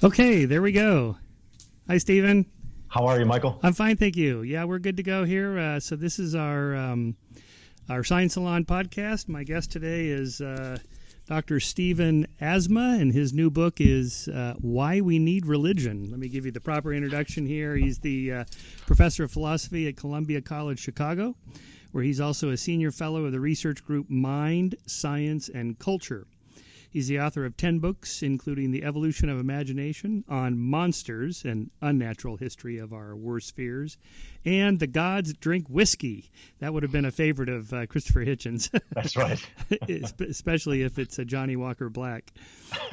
Okay, there we go. Hi, Stephen. How are you, Michael? I'm fine, thank you. Yeah, we're good to go here. So this is our Science Salon podcast. My guest today is Dr. Stephen Asma, and his new book is Why We Need Religion. Let me give you the proper introduction here. He's the professor of philosophy at Columbia College Chicago, where he's also a senior fellow of the research group Mind, Science, and Culture. He's the author of 10 books, including The Evolution of Imagination, On Monsters, an Unnatural History of Our Worst Fears, and The Gods Drink Whiskey. That would have been a favorite of Christopher Hitchens. That's right. Especially if it's a Johnny Walker Black.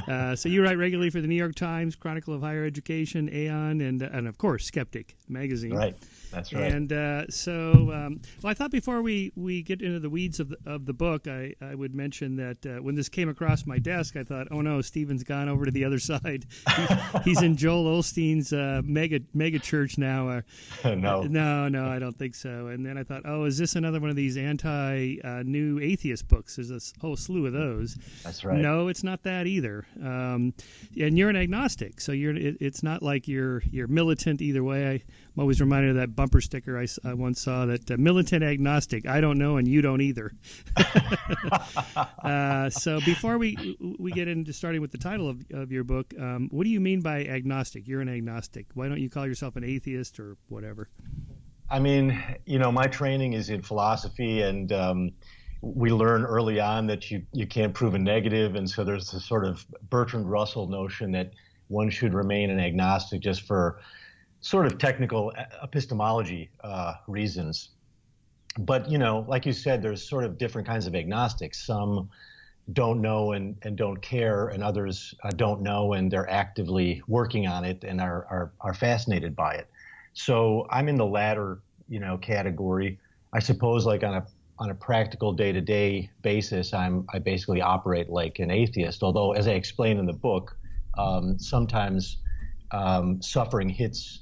So you write regularly for the New York Times, Chronicle of Higher Education, Aeon, and of course, Skeptic magazine. Right. That's right. And well, I thought before we get into the weeds of the book, I would mention that when this came across my desk, I thought, oh no, Stephen's gone over to the other side. He's in Joel Osteen's mega church now. No, I don't think so. And then I thought, oh, is this another one of these new atheist books? There's a whole slew of those. That's right. No, it's not that either. And you're an agnostic, so it's not like you're militant either way. I'm always reminded of that bumper sticker I once saw that militant agnostic, I don't know and you don't either. So before we get into starting with the title of your book, what do you mean by agnostic? You're an agnostic. Why don't you call yourself an atheist or whatever? I mean, my training is in philosophy, and we learn early on that you can't prove a negative, and so there's this sort of Bertrand Russell notion that one should remain an agnostic just for sort of technical epistemology reasons. But, like you said, there's sort of different kinds of agnostics. Some don't know and don't care, and others don't know and they're actively working on it and are fascinated by it. So I'm in the latter, category. I suppose like on a practical day-to-day basis, I basically operate like an atheist, although as I explain in the book, sometimes suffering hits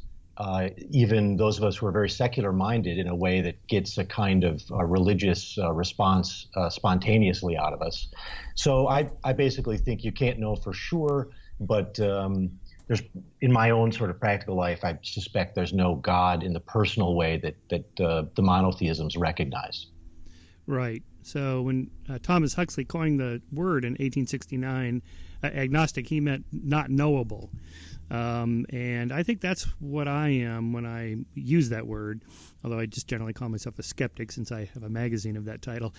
even those of us who are very secular-minded in a way that gets a kind of religious response spontaneously out of us. So I basically think you can't know for sure, but there's in my own sort of practical life, I suspect there's no God in the personal way that the monotheisms recognize. Right. So when Thomas Huxley coined the word in 1869, agnostic, he meant not knowable. And I think that's what I am when I use that word, although I just generally call myself a skeptic since I have a magazine of that title.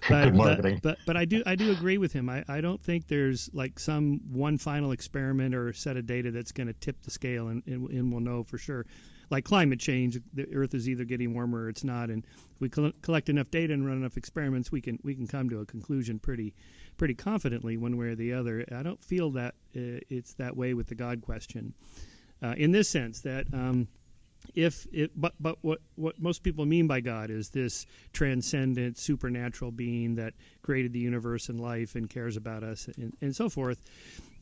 Good marketing. But I do agree with him. I don't think there's like some one final experiment or set of data that's going to tip the scale and we'll know for sure. Like climate change, the Earth is either getting warmer or it's not, and if we collect enough data and run enough experiments, we can come to a conclusion pretty confidently one way or the other. I don't feel that it's that way with the God question, in this sense that but what most people mean by God is this transcendent supernatural being that created the universe and life and cares about us and so forth.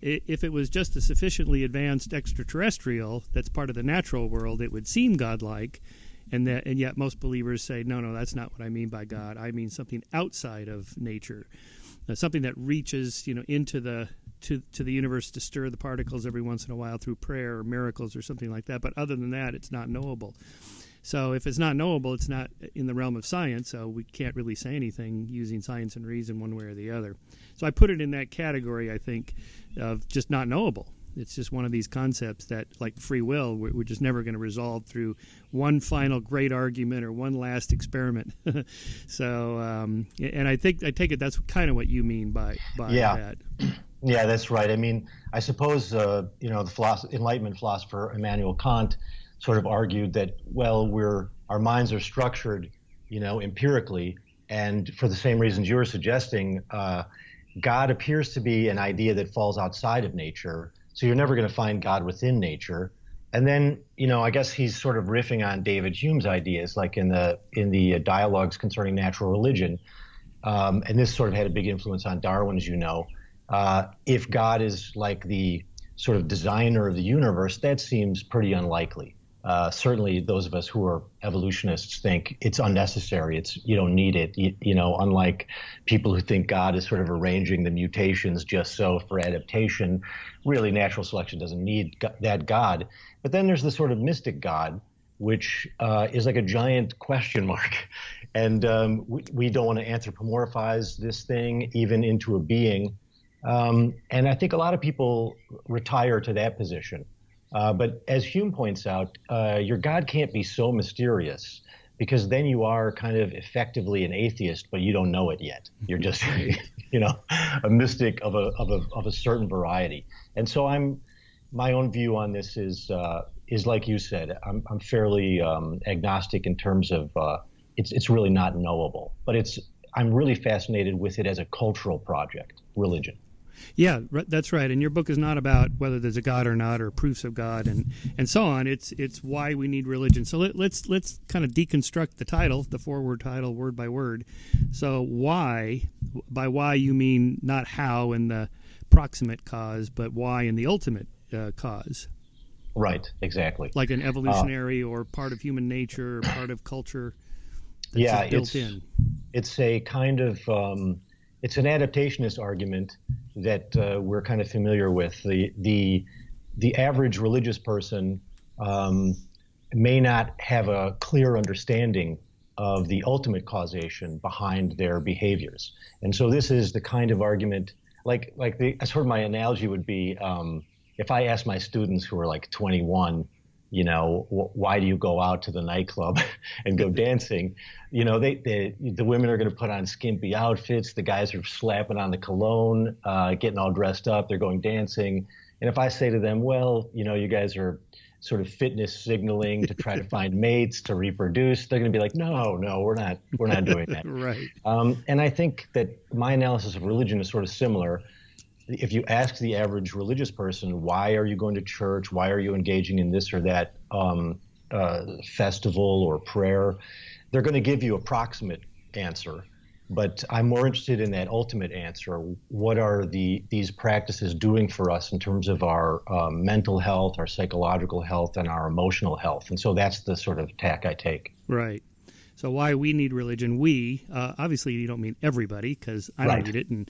If it was just a sufficiently advanced extraterrestrial that's part of the natural world, it would seem godlike, and yet most believers say, no, that's not what I mean by God. I mean something outside of nature, something that reaches into the universe to stir the particles every once in a while through prayer or miracles or something like that. But other than that, it's not knowable. So if it's not knowable, it's not in the realm of science, so we can't really say anything using science and reason one way or the other. So I put it in that category, I think, of just not knowable. It's just one of these concepts that, like free will, we're just never going to resolve through one final great argument or one last experiment. So, and I take it that's kind of what you mean by that. Yeah, that's right. I mean, I suppose, the Enlightenment philosopher Immanuel Kant sort of argued that, well, our minds are structured, empirically, and for the same reasons you were suggesting, God appears to be an idea that falls outside of nature, so you're never going to find God within nature. And then, I guess he's sort of riffing on David Hume's ideas, like in the dialogues concerning natural religion, and this sort of had a big influence on Darwin, as you know. If God is like the sort of designer of the universe, that seems pretty unlikely. Certainly, those of us who are evolutionists think it's unnecessary. You don't need it. Unlike people who think God is sort of arranging the mutations just so for adaptation, really natural selection doesn't need that God. But then there's the sort of mystic God, which is like a giant question mark, and we don't want to anthropomorphize this thing even into a being. And I think a lot of people retire to that position. But as Hume points out, your God can't be so mysterious because then you are kind of effectively an atheist, but you don't know it yet. You're just, a mystic of a certain variety. And so my own view on this is like you said, I'm fairly agnostic in terms of it's really not knowable, but I'm really fascinated with it as a cultural project, religion. Yeah, that's right. And your book is not about whether there's a God or not, or proofs of God, and so on. It's why we need religion. So let's kind of deconstruct the title, the foreword title, word by word. So why? By why you mean not how in the proximate cause, but why in the ultimate cause. Right. Exactly. Like an evolutionary or part of human nature, or part of culture. That's just built in. It's a kind of it's an adaptationist argument that we're kind of familiar with. The average religious person may not have a clear understanding of the ultimate causation behind their behaviors, and so this is the kind of argument. Like sort of my analogy would be, if I ask my students who are like 21, why do you go out to the nightclub and go dancing? The women are going to put on skimpy outfits. The guys are slapping on the cologne, getting all dressed up. They're going dancing. And if I say to them, well, you guys are sort of fitness signaling to try to find mates, to reproduce, they're going to be like, no, we're not doing that. Right. And I think that my analysis of religion is sort of similar. If you ask the average religious person, why are you going to church? Why are you engaging in this or that festival or prayer? They're going to give you a proximate answer. But I'm more interested in that ultimate answer. What are these practices doing for us in terms of our mental health, our psychological health, and our emotional health? And so that's the sort of tack I take. Right. So why we need religion? We obviously you don't mean everybody, because I don't need it, and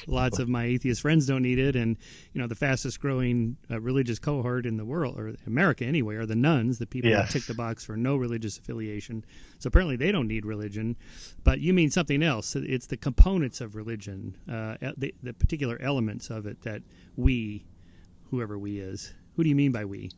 lots of my atheist friends don't need it, and the fastest growing religious cohort in the world, or America anyway, are the Nuns, the people who tick the box for no religious affiliation. So apparently they don't need religion, but you mean something else. It's the components of religion, the particular elements of it that we, whoever we is. Who do you mean by we?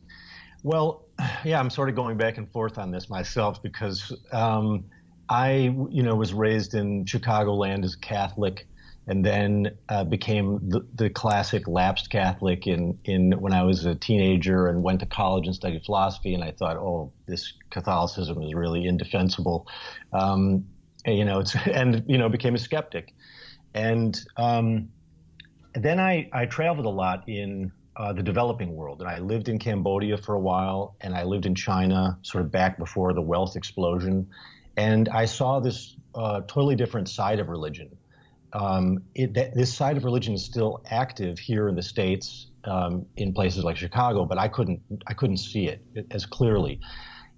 Well, yeah, I'm sort of going back and forth on this myself because I, was raised in Chicagoland as a Catholic, and then became the classic lapsed Catholic in when I was a teenager, and went to college and studied philosophy. And I thought, oh, this Catholicism is really indefensible, and became a skeptic. And then I traveled a lot in the developing world. And I lived in Cambodia for a while, and I lived in China sort of back before the wealth explosion. And I saw this totally different side of religion. This side of religion is still active here in the States, in places like Chicago, but I couldn't see it as clearly.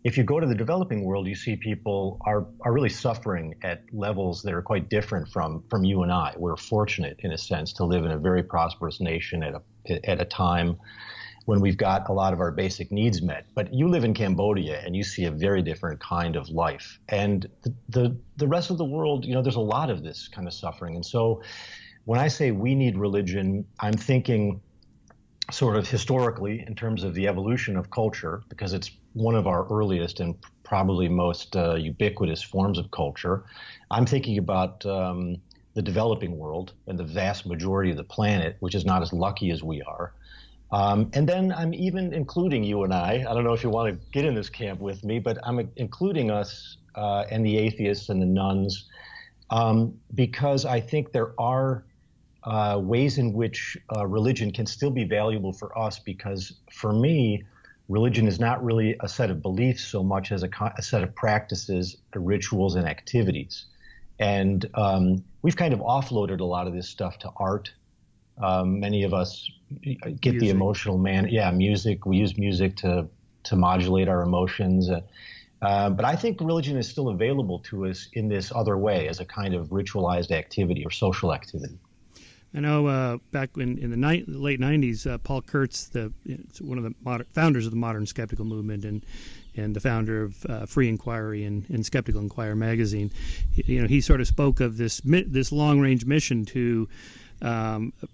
If you go to the developing world, you see people are really suffering at levels that are quite different from you and I. We're fortunate, in a sense, to live in a very prosperous nation at a time when we've got a lot of our basic needs met. But you live in Cambodia and you see a very different kind of life. And the rest of the world, there's a lot of this kind of suffering. And so when I say we need religion, I'm thinking sort of historically in terms of the evolution of culture, because it's one of our earliest and probably most ubiquitous forms of culture. I'm thinking about the developing world and the vast majority of the planet, which is not as lucky as we are. And then I'm even including you and I don't know if you want to get in this camp with me, but I'm including us and the atheists and the nuns, because I think there are ways in which religion can still be valuable for us, because for me, religion is not really a set of beliefs so much as a set of practices, rituals, and activities. And we've kind of offloaded a lot of this stuff to art. Many of us get the emotional music. We use music to to modulate our emotions. But I think religion is still available to us in this other way as a kind of ritualized activity or social activity. I know back in the late 90s, Paul Kurtz, one of the founders of the modern skeptical movement and the founder of Free Inquiry and Skeptical Inquirer magazine, he sort of spoke of this long-range mission to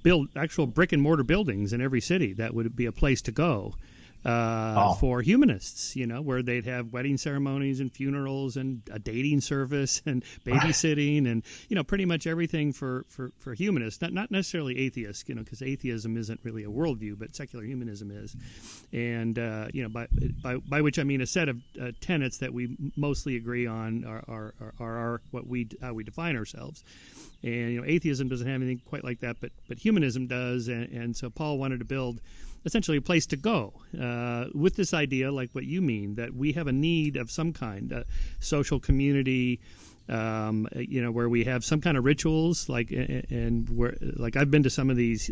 build actual brick-and-mortar buildings in every city that would be a place to go for humanists, where they'd have wedding ceremonies and funerals and a dating service and babysitting and, pretty much everything for humanists, not necessarily atheists, because atheism isn't really a worldview, but secular humanism is. And, by which I mean a set of tenets that we mostly agree on are how we define ourselves. And, atheism doesn't have anything quite like that, but humanism does. And so Paul wanted to build essentially a place to go with this idea, like what you mean, that we have a need of some kind, social community, where we have some kind of rituals, like I've been to some of these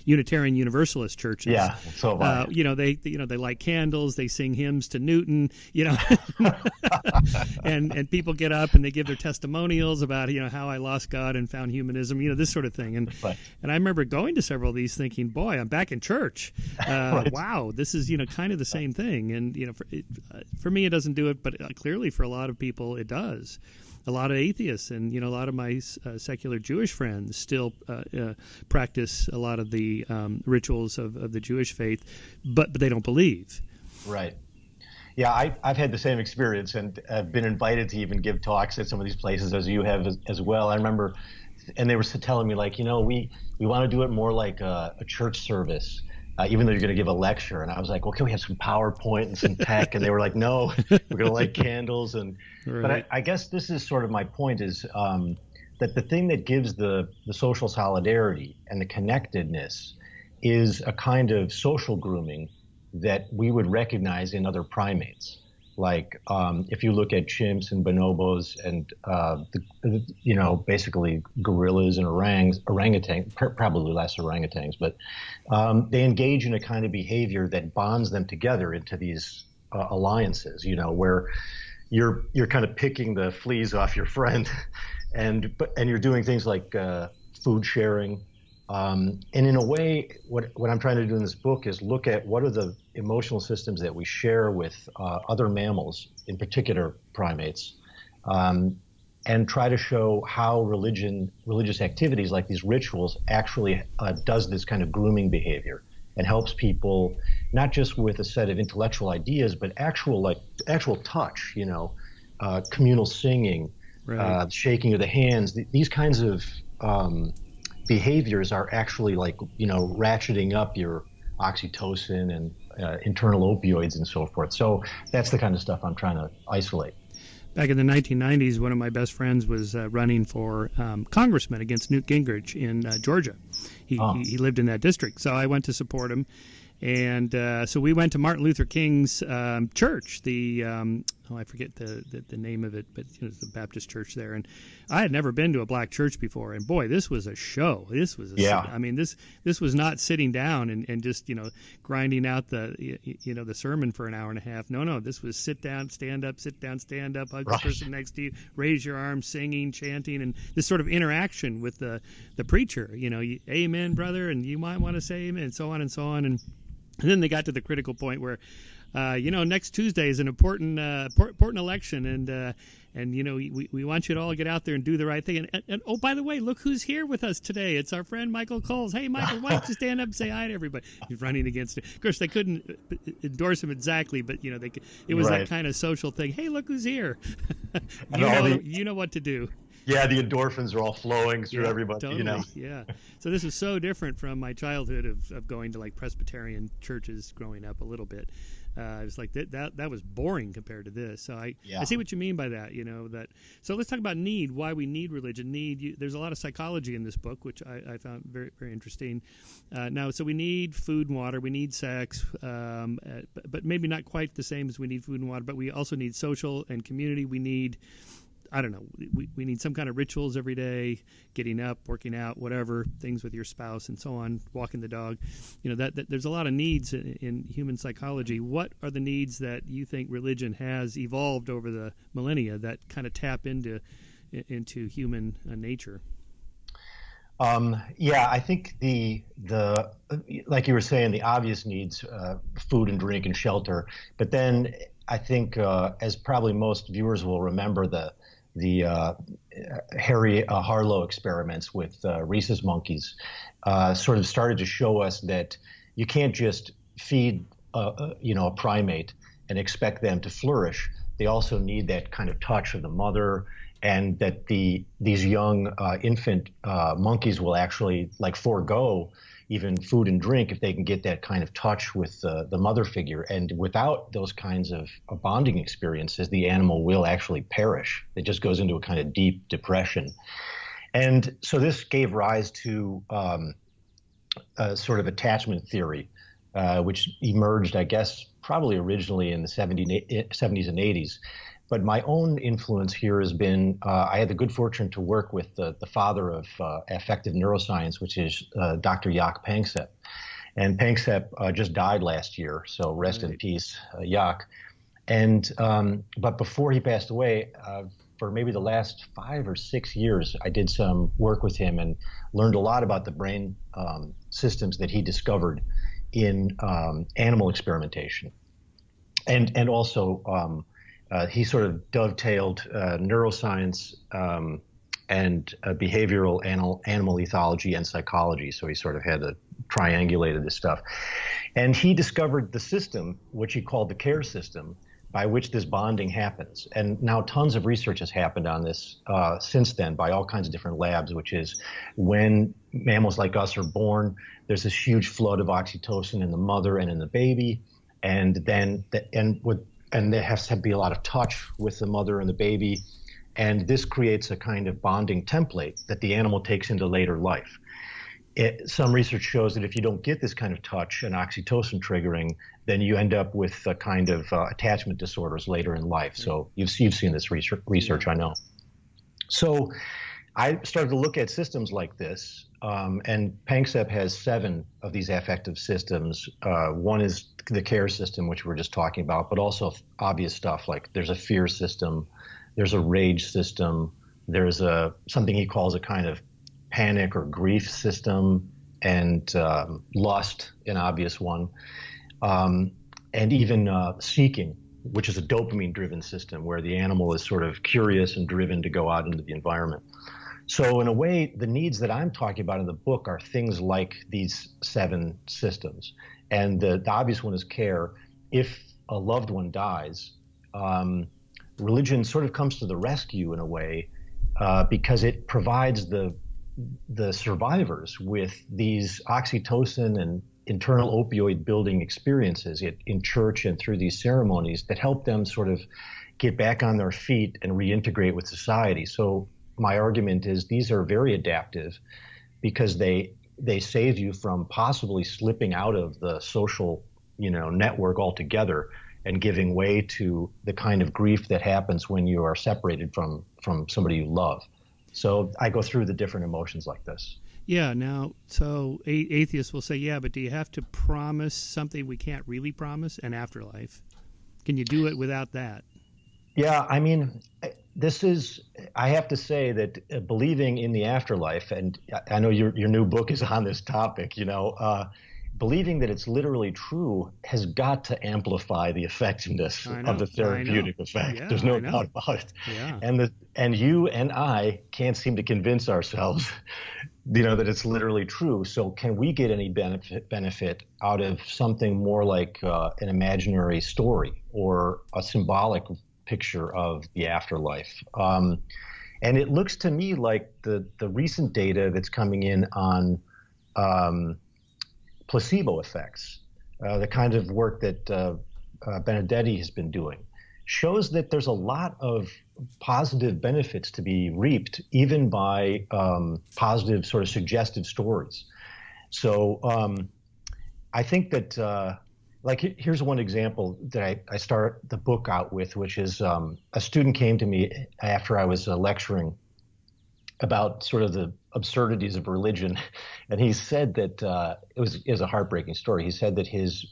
Unitarian Universalist churches. Yeah, so have I. They light candles, they sing hymns to Newton, and people get up and they give their testimonials about how I lost God and found humanism, this sort of thing. And right. And I remember going to several of these, thinking, boy, I'm back in church. Right. Wow, this is kind of the same thing. And for me, it doesn't do it, but clearly for a lot of people, it does. A lot of atheists and a lot of my secular Jewish friends still practice a lot of the rituals of the Jewish faith, but they don't believe. Right. Yeah, I've had the same experience, and I've been invited to even give talks at some of these places, as you have as well. I remember, and they were telling me, like, we want to do it more like a church service. Even though you're going to give a lecture. And I was like, well, can we have some PowerPoint and some tech? And they were like, no, we're going to light candles. Right. But I guess this is sort of my point, is that the thing that gives the social solidarity and the connectedness is a kind of social grooming that we would recognize in other primates. Like if you look at chimps and bonobos and basically gorillas and orangutans, probably less orangutans, but they engage in a kind of behavior that bonds them together into these alliances. Where you're kind of picking the fleas off your friend, and you're doing things like food sharing. And in a way, what I'm trying to do in this book is look at what are the emotional systems that we share with other mammals, in particular primates, and try to show how religious activities like these rituals actually does this kind of grooming behavior and helps people not just with a set of intellectual ideas, but actual touch, communal singing, right. Shaking of the hands, these kinds of behaviors are actually ratcheting up your oxytocin and internal opioids and so forth. So that's the kind of stuff I'm trying to isolate. Back in the 1990s, one of my best friends was running for congressman against Newt Gingrich in Georgia. He lived in that district, so I went to support him. And so we went to Martin Luther King's church, I forget the name of it, but it's the Baptist church there. And I had never been to a black church before. And boy, this was a show. This was this was not sitting down and just grinding out the sermon for an hour and a half. No, this was sit down, stand up, sit down, stand up, hug the person next to you, raise your arm, singing, chanting, and this sort of interaction with the preacher. Amen, brother, and you might want to say amen, and so on and so on. And then they got to the critical point where, next Tuesday is an important election, and we want you to all get out there and do the right thing. And oh, by the way, look who's here with us today. It's our friend Michael Coles. Hey, Michael, why don't you stand up and say hi to everybody? He's running against it. Of course, they couldn't endorse him exactly, but it was that kind of social thing. Hey, look who's here. you know what to do. Yeah, the endorphins are all flowing through everybody, totally, Yeah. So this is so different from my childhood of going to Presbyterian churches growing up a little bit. It was like that was boring compared to this. So I see what you mean by that, that. So let's talk about need, why we need religion. There's a lot of psychology in this book, which I found very, very interesting. So we need food and water, we need sex, but maybe not quite the same as we need food and water, but we also need social and community. We need I don't know, we need some kind of rituals every day, getting up, working out, whatever, things with your spouse and so on, walking the dog. That there's a lot of needs in human psychology. What are the needs that you think religion has evolved over the millennia that kind of tap into human nature? Yeah, I think the like you were saying, the obvious needs, food and drink and shelter. But then I think, as probably most viewers will remember, the Harry Harlow experiments with Rhesus monkeys sort of started to show us that you can't just feed a primate and expect them to flourish. They also need that kind of touch of the mother, and that these young infant monkeys will actually forego even food and drink if they can get that kind of touch with the mother figure. And without those kinds of bonding experiences, the animal will actually perish. It just goes into a kind of deep depression. And so this gave rise to a sort of attachment theory, which emerged, I guess, probably originally in the 70s and 80s. But my own influence here has been, I had the good fortune to work with the father of affective neuroscience, which is Dr. Jaak Panksepp. And Panksepp just died last year, so rest in peace, Jaak. And but before he passed away, for maybe the last 5 or 6 years, I did some work with him and learned a lot about the brain systems that he discovered in animal experimentation. And also, he sort of dovetailed neuroscience and behavioral animal ethology and psychology. So he sort of had triangulated this stuff. And he discovered the system, which he called the care system, by which this bonding happens. And now tons of research has happened on this since then by all kinds of different labs, which is when mammals like us are born, there's this huge flood of oxytocin in the mother and in the baby. And then, and there has to be a lot of touch with the mother and the baby. And this creates a kind of bonding template that the animal takes into later life. Some research shows that if you don't get this kind of touch and oxytocin triggering, then you end up with a kind of attachment disorders later in life. So you've seen this research, I know. So I started to look at systems like this, and Panksepp has 7 of these affective systems. One is the care system, which we were just talking about, but also obvious stuff like there's a fear system, there's a rage system, there's something he calls a kind of panic or grief system, and lust, an obvious one, and even seeking, which is a dopamine-driven system where the animal is sort of curious and driven to go out into the environment. So in a way, the needs that I'm talking about in the book are things like these 7 systems. And the obvious one is care. If a loved one dies, religion sort of comes to the rescue in a way, because it provides the survivors with these oxytocin and internal opioid building experiences in church and through these ceremonies that help them sort of get back on their feet and reintegrate with society. So my argument is these are very adaptive because they save you from possibly slipping out of the social, network altogether and giving way to the kind of grief that happens when you are separated from somebody you love. So I go through the different emotions like this. Yeah. Now, so atheists will say, yeah, but do you have to promise something we can't really promise, an afterlife? Can you do it without that? Yeah, I mean, I have to say that believing in the afterlife, and I know your new book is on this topic, believing that it's literally true has got to amplify the effectiveness of the therapeutic effect. Yeah, There's no doubt about it. Yeah. And you and I can't seem to convince ourselves, that it's literally true. So can we get any benefit out of something more like an imaginary story or a symbolic picture of the afterlife? And it looks to me like the recent data that's coming in on placebo effects, the kind of work that Benedetti has been doing, shows that there's a lot of positive benefits to be reaped even by positive sort of suggestive stories. So I think that like here's one example that I start the book out with, which is a student came to me after I was lecturing about sort of the absurdities of religion, and he said that it was a heartbreaking story. He said that his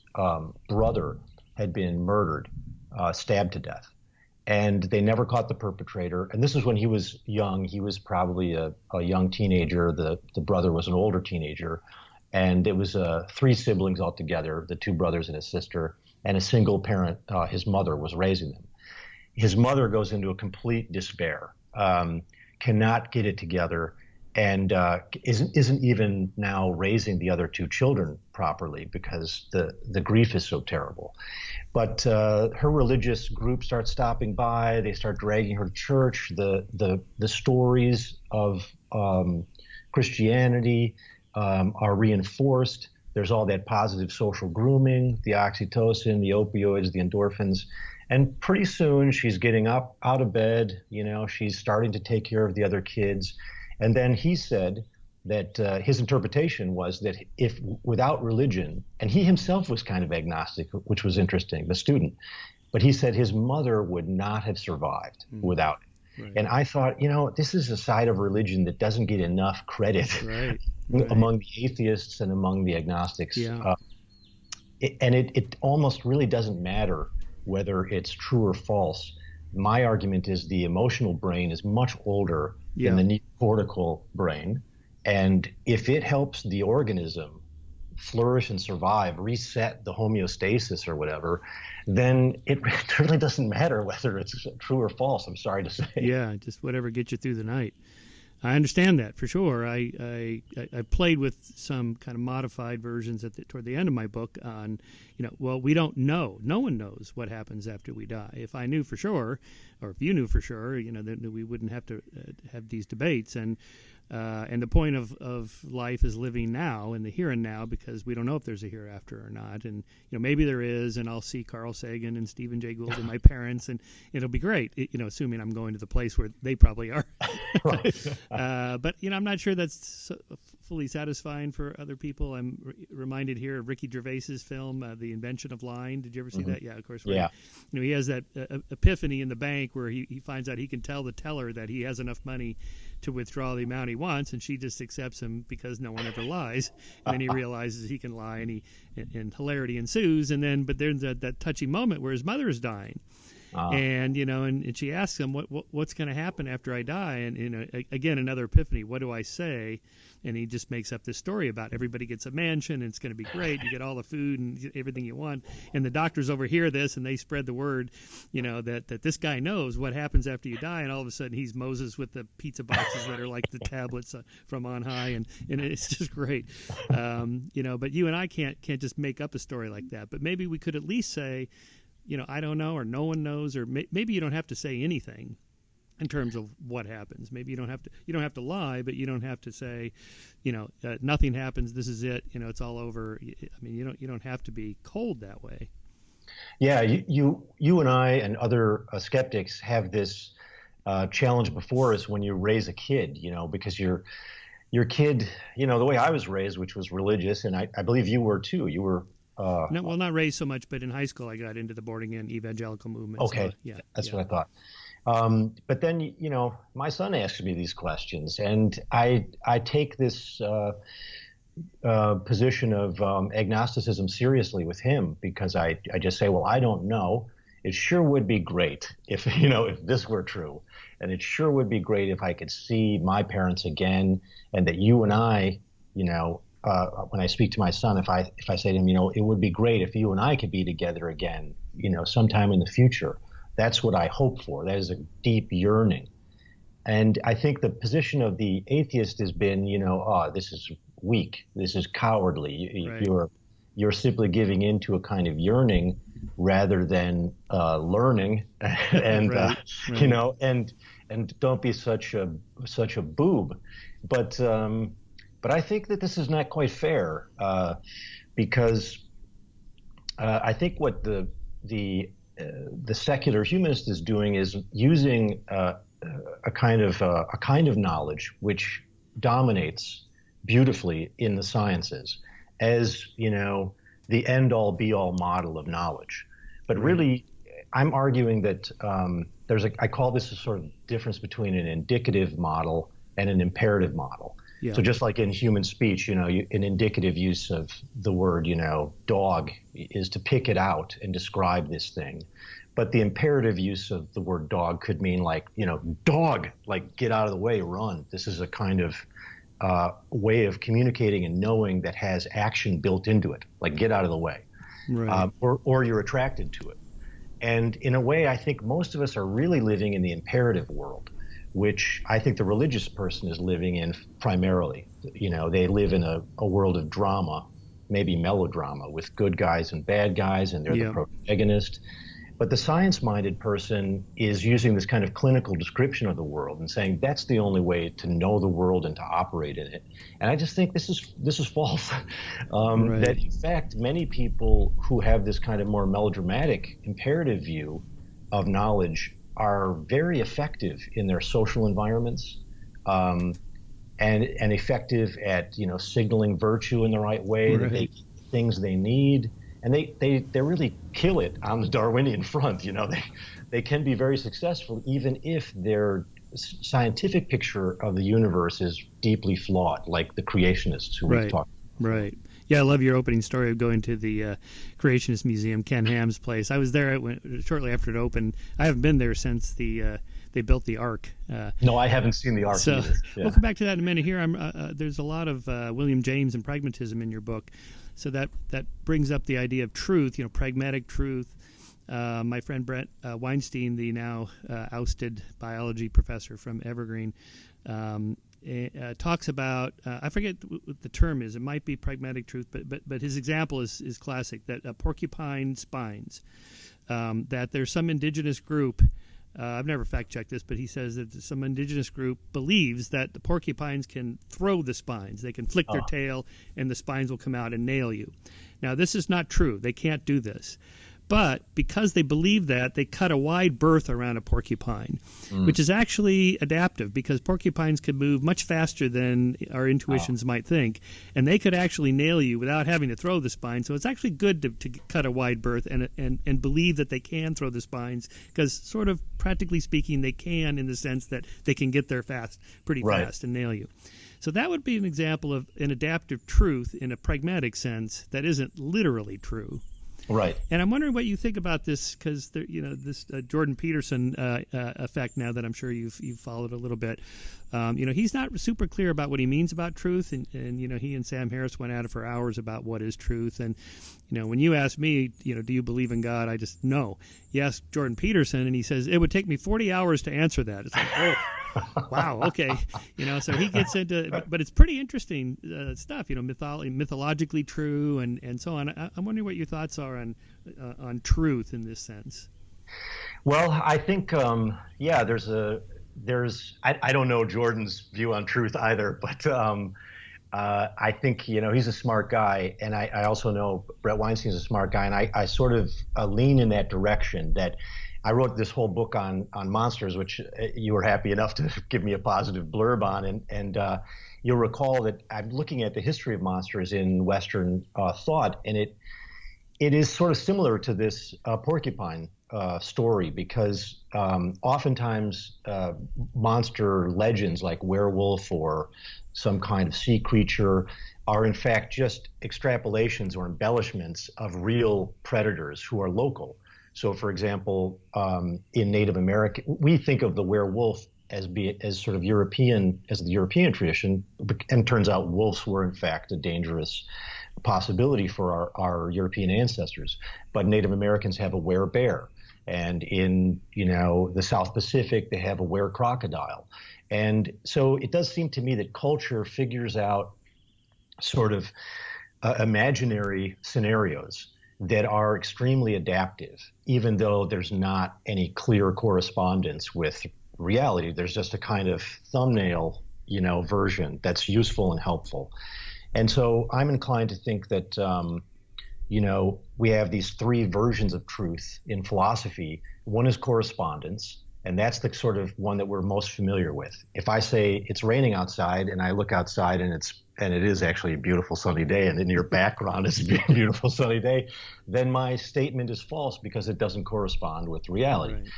brother had been murdered, stabbed to death, and they never caught the perpetrator. And this is when he was young. He was probably a young teenager. The brother was an older teenager, and it was 3 siblings altogether, the 2 brothers and a sister, and a single parent. His mother was raising them. His mother goes into a complete despair. Cannot get it together, and isn't even now raising the other 2 children properly because the grief is so terrible. But her religious group starts stopping by. They start dragging her to church. The stories of Christianity are reinforced. There's all that positive social grooming, the oxytocin, the opioids, the endorphins. And pretty soon she's getting up out of bed, she's starting to take care of the other kids. And then he said that his interpretation was that if without religion, and he himself was kind of agnostic, which was interesting, the student, but he said his mother would not have survived without it. Right. And I thought, this is a side of religion that doesn't get enough credit right. among the atheists and among the agnostics. Yeah. It almost really doesn't matter whether it's true or false. My argument is the emotional brain is much older than the neocortical brain. And if it helps the organism flourish and survive, reset the homeostasis or whatever, then it really doesn't matter whether it's true or false, I'm sorry to say. Yeah, just whatever gets you through the night. I understand that for sure. I played with some kind of modified versions toward the end of my book on, well, we don't know. No one knows what happens after we die. If I knew for sure, or if you knew for sure, then we wouldn't have to have these debates. And the point of life is living now in the here and now, because we don't know if there's a hereafter or not. And maybe there is, and I'll see Carl Sagan and Stephen Jay Gould and my parents, and it'll be great. Assuming I'm going to the place where they probably are. But I'm not sure that's fully satisfying for other people. I'm reminded here of Ricky Gervais's film, The Invention of Lying. Did you ever see that? Yeah, of course. Yeah. He has that epiphany in the bank where he finds out he can tell the teller that he has enough money to withdraw the amount he wants, and she just accepts him because no one ever lies. And then he realizes he can lie, and hilarity ensues. But there's that touchy moment where his mother is dying. And and she asks him what's going to happen after I die, and again another epiphany. What do I say? And he just makes up this story about everybody gets a mansion and it's going to be great. You get all the food and everything you want. And the doctors overhear this and they spread the word, that this guy knows what happens after you die. And all of a sudden he's Moses with the pizza boxes that are like the tablets from on high, and it's just great. But you and I can't just make up a story like that. But maybe we could at least say, I don't know, or no one knows, or maybe you don't have to say anything in terms of what happens. Maybe you don't have to lie, but you don't have to say, nothing happens. This is it. It's all over. I mean, you don't have to be cold that way. Yeah, you and I and other skeptics have this challenge before us when you raise a kid. Because your kid, the way I was raised, which was religious, and I believe you were too. You were. No, well, not raised so much, but in high school I got into the born again evangelical movement. Okay, so, that's what I thought. But then, my son asks me these questions, and I take this position of agnosticism seriously with him, because I just say, well, I don't know. It sure would be great if this were true, and it sure would be great if I could see my parents again, and that you and I, when I speak to my son, if I say to him, it would be great if you and I could be together again, sometime in the future. That's what I hope for. That is a deep yearning. And I think the position of the atheist has been, this is weak. This is cowardly. Right. You're simply giving into a kind of yearning rather than learning, and right. And don't be such a boob. But I think that this is not quite fair, because I think what the secular humanist is doing is using a kind of knowledge which dominates beautifully in the sciences as the end-all be-all model of knowledge. But Right. really, I'm arguing that I call this a sort of difference between an indicative model and an imperative model. Yeah. So just like in human speech, an indicative use of the word, dog is to pick it out and describe this thing. But the imperative use of the word dog could mean like, dog, like get out of the way, run. This is a kind of way of communicating and knowing that has action built into it, like get out of the way, Right. or you're attracted to it. And in a way, I think most of us are really living in the imperative world, which I think the religious person is living in primarily. They live in a world of drama, maybe melodrama, with good guys and bad guys, and they're the protagonist. But the science-minded person is using this kind of clinical description of the world and saying that's the only way to know the world and to operate in it. And I just think this is false. Right. That in fact, many people who have this kind of more melodramatic imperative view of knowledge are very effective in their social environments, and effective at signaling virtue in the right way, that they get the things they need. And they really kill it on the Darwinian front. They can be very successful even if their scientific picture of the universe is deeply flawed, like the creationists who we've talked about. Right. Yeah, I love your opening story of going to the Creationist Museum, Ken Ham's place. I was there shortly after it opened. I haven't been there since they built the Ark. No, I haven't seen the Ark either. Yeah. We'll come back to that in a minute. Here, there's a lot of William James and pragmatism in your book. So that brings up the idea of truth, pragmatic truth. My friend Brett Weinstein, the now ousted biology professor from Evergreen, talks about, I forget what the term is. It might be pragmatic truth, but his example is classic, that porcupine spines, that there's some indigenous group, I've never fact-checked this, but he says that some indigenous group believes that the porcupines can throw the spines. They can flick their tail, and the spines will come out and nail you. Now, this is not true. They can't do this. But because they believe that, they cut a wide berth around a porcupine, which is actually adaptive because porcupines can move much faster than our intuitions might think, and they could actually nail you without having to throw the spine. So it's actually good to cut a wide berth and believe that they can throw the spines because sort of practically speaking, they can in the sense that they can get there pretty fast and nail you. So that would be an example of an adaptive truth in a pragmatic sense that isn't literally true. Right. And I'm wondering what you think about this, because this Jordan Peterson effect. Now that I'm sure you've followed a little bit, he's not super clear about what he means about truth, and he and Sam Harris went at it for hours about what is truth. And when you ask me, do you believe in God? I just no. You ask Jordan Peterson, and he says it would take me 40 hours to answer that. It's like, oh. Wow. Okay. So he gets into, but it's pretty interesting stuff. Mythologically true and so on. I'm wondering what your thoughts are on truth in this sense. Well, I think I don't know Jordan's view on truth either, but I think he's a smart guy, and I also know Brett Weinstein's a smart guy, and I sort of lean in that direction. That I wrote this whole book on monsters, which you were happy enough to give me a positive blurb on, and you'll recall that I'm looking at the history of monsters in Western thought, and it is sort of similar to this porcupine story, because oftentimes monster legends like werewolf or some kind of sea creature are in fact just extrapolations or embellishments of real predators who are local. So, for example, in Native America, we think of the werewolf as sort of European, as the European tradition, and it turns out wolves were in fact a dangerous possibility for our European ancestors. But Native Americans have a were-bear, and in the South Pacific they have a were-crocodile, and so it does seem to me that culture figures out sort of imaginary scenarios that are extremely adaptive, even though there's not any clear correspondence with reality. There's just a kind of thumbnail, version that's useful and helpful. And so I'm inclined to think that, we have these three versions of truth in philosophy. One is correspondence, And that's the sort of one that we're most familiar with. If I say it's raining outside and I look outside and it is actually a beautiful sunny day, and in your background is a beautiful sunny day, then my statement is false because it doesn't correspond with reality. Right.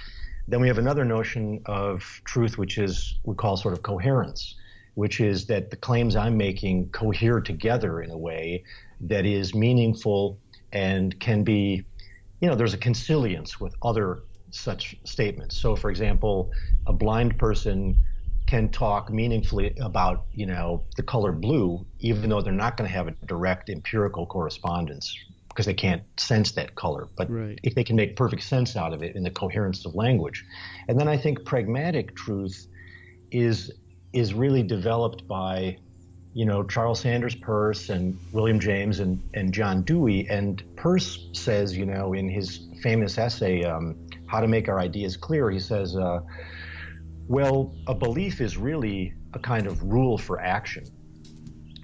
Then we have another notion of truth, which is we call sort of coherence, which is that the claims I'm making cohere together in a way that is meaningful and can be, there's a consilience with other such statements. So, for example, a blind person can talk meaningfully about, the color blue, even though they're not going to have a direct empirical correspondence because they can't sense that color. But Right. if they can make perfect sense out of it in the coherence of language. And then I think pragmatic truth is really developed by, Charles Sanders Peirce and William James and John Dewey. And Peirce says, in his famous essay, How to Make Our Ideas Clear, he says, well, a belief is really a kind of rule for action.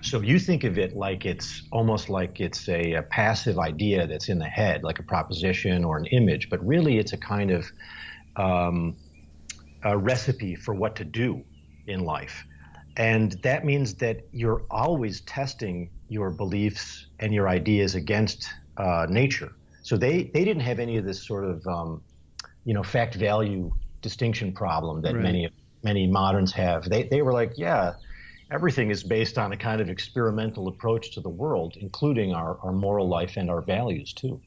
So you think of it like it's almost like it's a passive idea that's in the head, like a proposition or an image, but really it's a kind of a recipe for what to do in life. And that means that you're always testing your beliefs and your ideas against nature. So they didn't have any of this sort of fact value distinction problem that Right. many moderns have. They were like, yeah, everything is based on a kind of experimental approach to the world, including our moral life and our values too.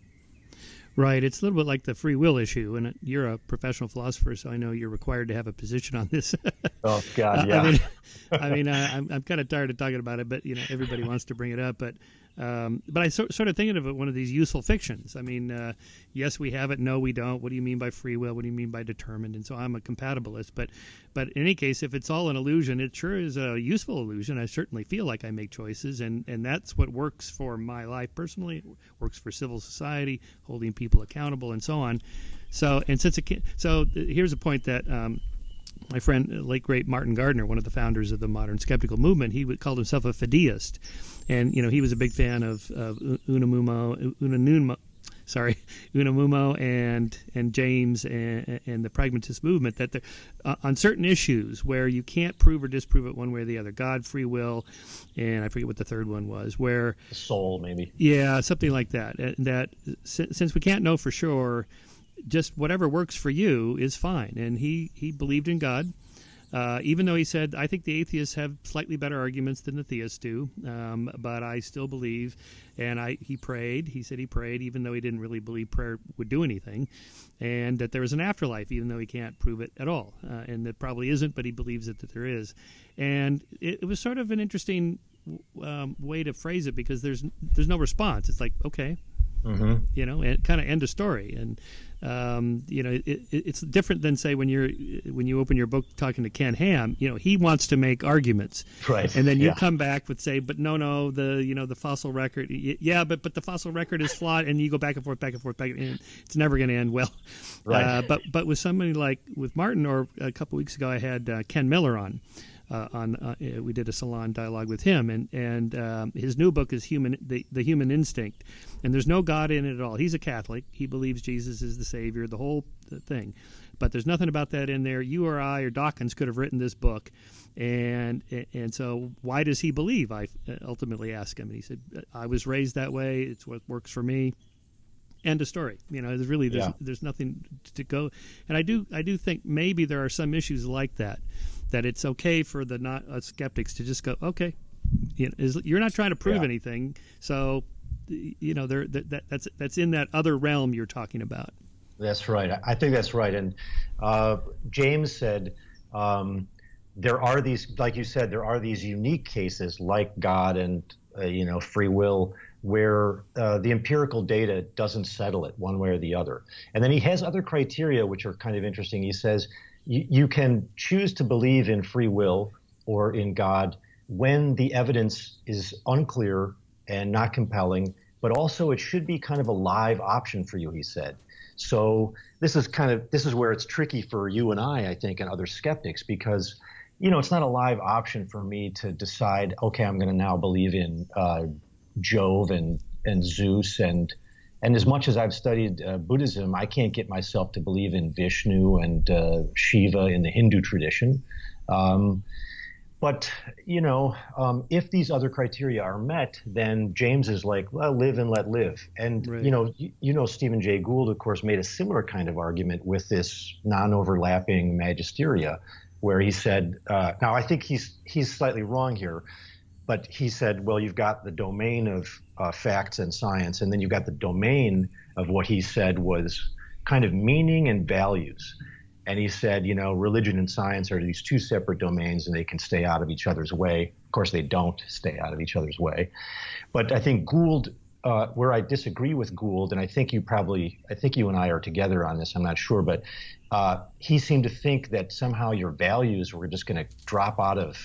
Right. It's a little bit like the free will issue. And you're a professional philosopher, so I know you're required to have a position on this. Oh God, yeah. I'm kind of tired of talking about it, but everybody wants to bring it up. But I sort of thinking of it one of these useful fictions. I mean, yes, we have it. No, we don't. What do you mean by free will? What do you mean by determined? And so I'm a compatibilist. But in any case, if it's all an illusion, it sure is a useful illusion. I certainly feel like I make choices, and that's what works for my life personally. It works for civil society, holding people accountable, and so on. So here's a point that. My friend, late great Martin Gardner, one of the founders of the modern skeptical movement, he called himself a fideist, and he was a big fan of Unamuno and James and the pragmatist movement. That on certain issues where you can't prove or disprove it one way or the other, God, free will, and I forget what the third one was, where the soul maybe. Yeah, something like that. That since we can't know for sure, just whatever works for you is fine. And he believed in God, even though he said, I think the atheists have slightly better arguments than the theists do, but I still believe. And he prayed. He said he prayed, even though he didn't really believe prayer would do anything, and that there was an afterlife, even though he can't prove it at all. And that probably isn't, but he believes that there is. And it was sort of an interesting way to phrase it, because there's no response. It's like, okay. Mm-hmm. And kind of end of story. And it's different than, say, when you open your book talking to Ken Ham. He wants to make arguments, right? And then you come back with, say, but no, the fossil record, but the fossil record is flawed, and you go back and forth, and it's never going to end well, right? But with somebody like with Martin, or a couple weeks ago, I had Ken Miller on. We did a Salon dialogue with him, and his new book is the Human Instinct, and there's no God in it at all. He's a Catholic. He believes Jesus is the Savior, the whole thing, but there's nothing about that in there. You or I or Dawkins could have written this book, and so why does he believe? I ultimately asked him, and he said, I was raised that way. It's what works for me. End of story. There's nothing to go. And I do think maybe there are some issues like that it's okay for the not skeptics to just go, okay, you're not trying to prove anything, so that's in that other realm you're talking about. That's right. I think that's right. And James said there are these, like you said, there are these unique cases like God and free will, where the empirical data doesn't settle it one way or the other. And then he has other criteria which are kind of interesting. He says you can choose to believe in free will or in God when the evidence is unclear and not compelling, but also it should be kind of a live option for you, he said. So this is where it's tricky for you and I think, and other skeptics, because it's not a live option for me to decide, okay, I'm going to now believe in Jove and Zeus and And as much as I've studied Buddhism, I can't get myself to believe in Vishnu and Shiva in the Hindu tradition. But, if these other criteria are met, then James is like, well, live and let live. And, right. Stephen Jay Gould, of course, made a similar kind of argument with this non-overlapping magisteria, where he said, now I think he's slightly wrong here, but he said, well, you've got the domain of facts and science, and then you've got the domain of what he said was kind of meaning and values. And he said, religion and science are these two separate domains and they can stay out of each other's way. Of course, they don't stay out of each other's way. But I think Gould, where I disagree with Gould, and I think you and I are together on this, I'm not sure, but he seemed to think that somehow your values were just going to drop out of,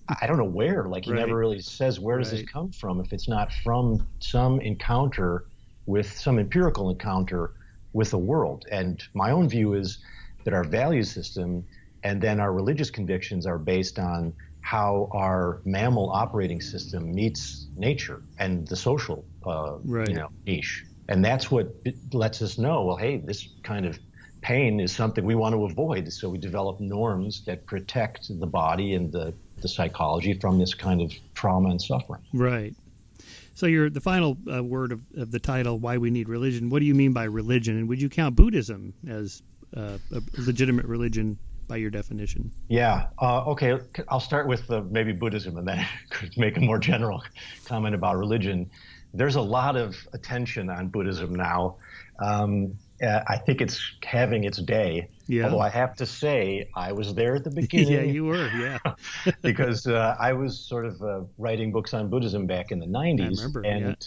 I don't know where, like he Right. never really says, where does this come from if it's not from some encounter with some empirical encounter with the world. And my own view is that our value system and then our religious convictions are based on how our mammal operating system meets nature and the social niche. And that's what lets us know, well, hey, this kind of pain is something we want to avoid. So we develop norms that protect the body and the psychology from this kind of trauma and suffering. Right. So the final word of the title, Why We Need Religion, what do you mean by religion? And would you count Buddhism as a legitimate religion by your definition? Yeah. Okay. I'll start with maybe Buddhism and then could make a more general comment about religion. There's a lot of attention on Buddhism now. I think it's having its day. Yeah. Although I have to say, I was there at the beginning. Yeah, you were. Yeah. Because I was sort of writing books on Buddhism back in the 90s. I remember,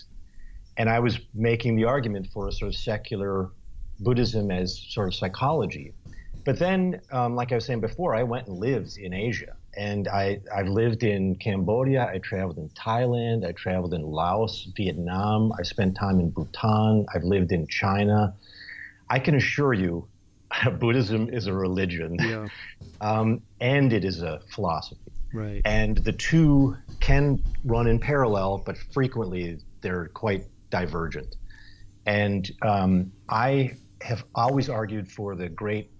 and I was making the argument for a sort of secular Buddhism as sort of psychology. But then, like I was saying before, I went and lived in Asia. And I've lived in Cambodia, I traveled in Thailand, I traveled in Laos, Vietnam, I spent time in Bhutan, I've lived in China. I can assure you, Buddhism is a religion, and it is a philosophy. Right. And the two can run in parallel, but frequently they're quite divergent. And I have always argued for the great